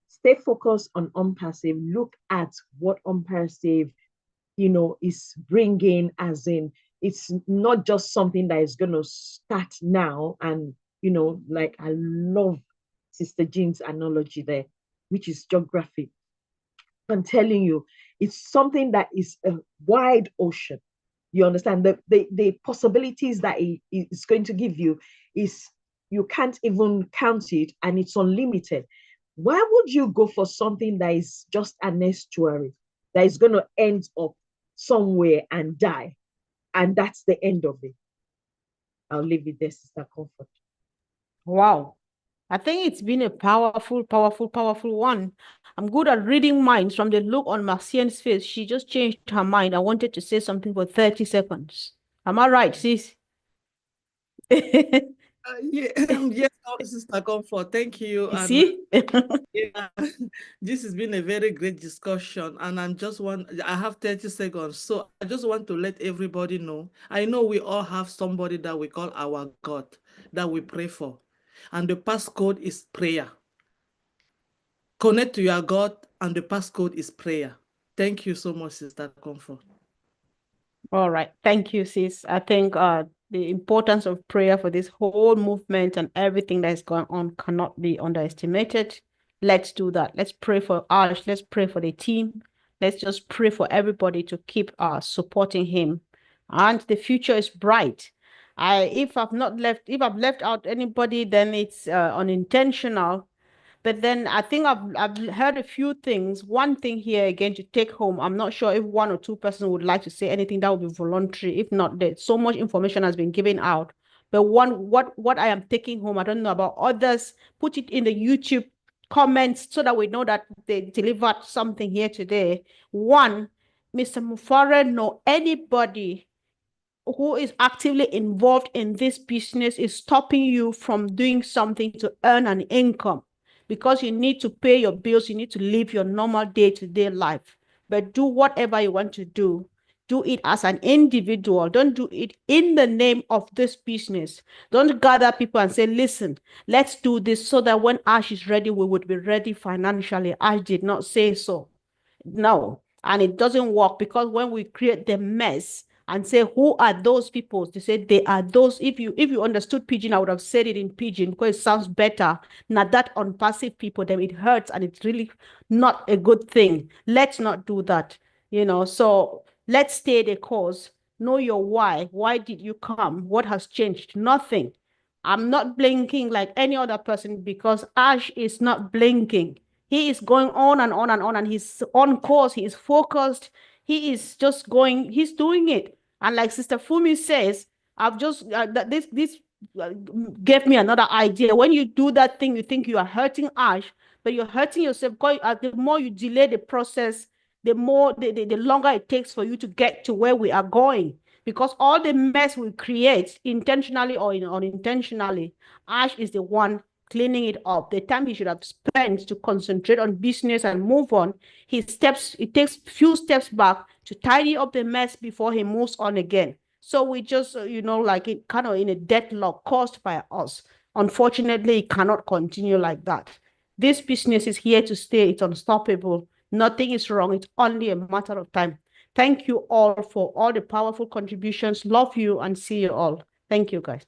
Stay focused on OnPassive. Look at what OnPassive, is bringing, as in, it's not just something that is going to start now. And, like I love Sister Jean's analogy there, which is geography. I'm telling you, it's something that is a wide ocean. You understand? The possibilities that it is going to give you is, you can't even count it, and it's unlimited. Why would you go for something that is just an estuary, that is going to end up somewhere and die? And that's the end of it. I'll leave it there, Sister Comfort. Wow. I think it's been a powerful, powerful, powerful one. I'm good at reading minds. From the look on Marcienne's face, she just changed her mind. I wanted to say something for 30 seconds. Am I right, sis? Yeah, yes, Sister Comfort. Thank you. You And see? yeah, this has been a very great discussion, and I have 30 seconds, so I just want to let everybody know. I know we all have somebody that we call our God, that we pray for, and the passcode is prayer. Connect to your God, and the passcode is prayer. Thank you so much, Sister Comfort. All right. Thank you, sis. I think the importance of prayer for this whole movement and everything that is going on cannot be underestimated. Let's do that. Let's pray for Ash. Let's pray for the team. Let's just pray for everybody to keep supporting him. And the future is bright. If I've left out anybody, then it's unintentional. But then I think I've heard a few things. One thing here again to take home. I'm not sure if one or two persons would like to say anything that would be voluntary. If not, there's so much information has been given out. But what I am taking home, I don't know about others. Put it in the YouTube comments so that we know that they delivered something here today. One, Mr. Mufare, no anybody who is actively involved in this business is stopping you from doing something to earn an income, because you need to pay your bills, you need to live your normal day-to-day life. But do whatever you want to do. Do it as an individual. Don't do it in the name of this business. Don't gather people and say, listen, let's do this so that when Ash is ready, we would be ready financially. Ash did not say so. No. And it doesn't work, because when we create the mess and say, who are those people? They say they are those. If you understood Pidgin, I would have said it in Pidgin because it sounds better. Not that unpassive people, then it hurts and it's really not a good thing. Let's not do that, so let's stay the course. Know your why. Why did you come? What has changed? Nothing. I'm not blinking like any other person, because Ash is not blinking. He is going on and on and on, and he's on course. He is focused. He is just going, he's doing it. And like Sister Fumi says, I've just, this gave me another idea. When you do that thing, you think you are hurting Ash, but you're hurting yourself, because the more you delay the process, the longer it takes for you to get to where we are going. Because all the mess we create, intentionally or unintentionally, Ash is the one cleaning it up. The time he should have spent to concentrate on business and move on, he takes few steps back to tidy up the mess before he moves on again. So we just, like it kind of in a deadlock caused by us. Unfortunately, it cannot continue like that. This business is here to stay. It's unstoppable. Nothing is wrong. It's only a matter of time. Thank you all for all the powerful contributions. Love you and see you all. Thank you, guys.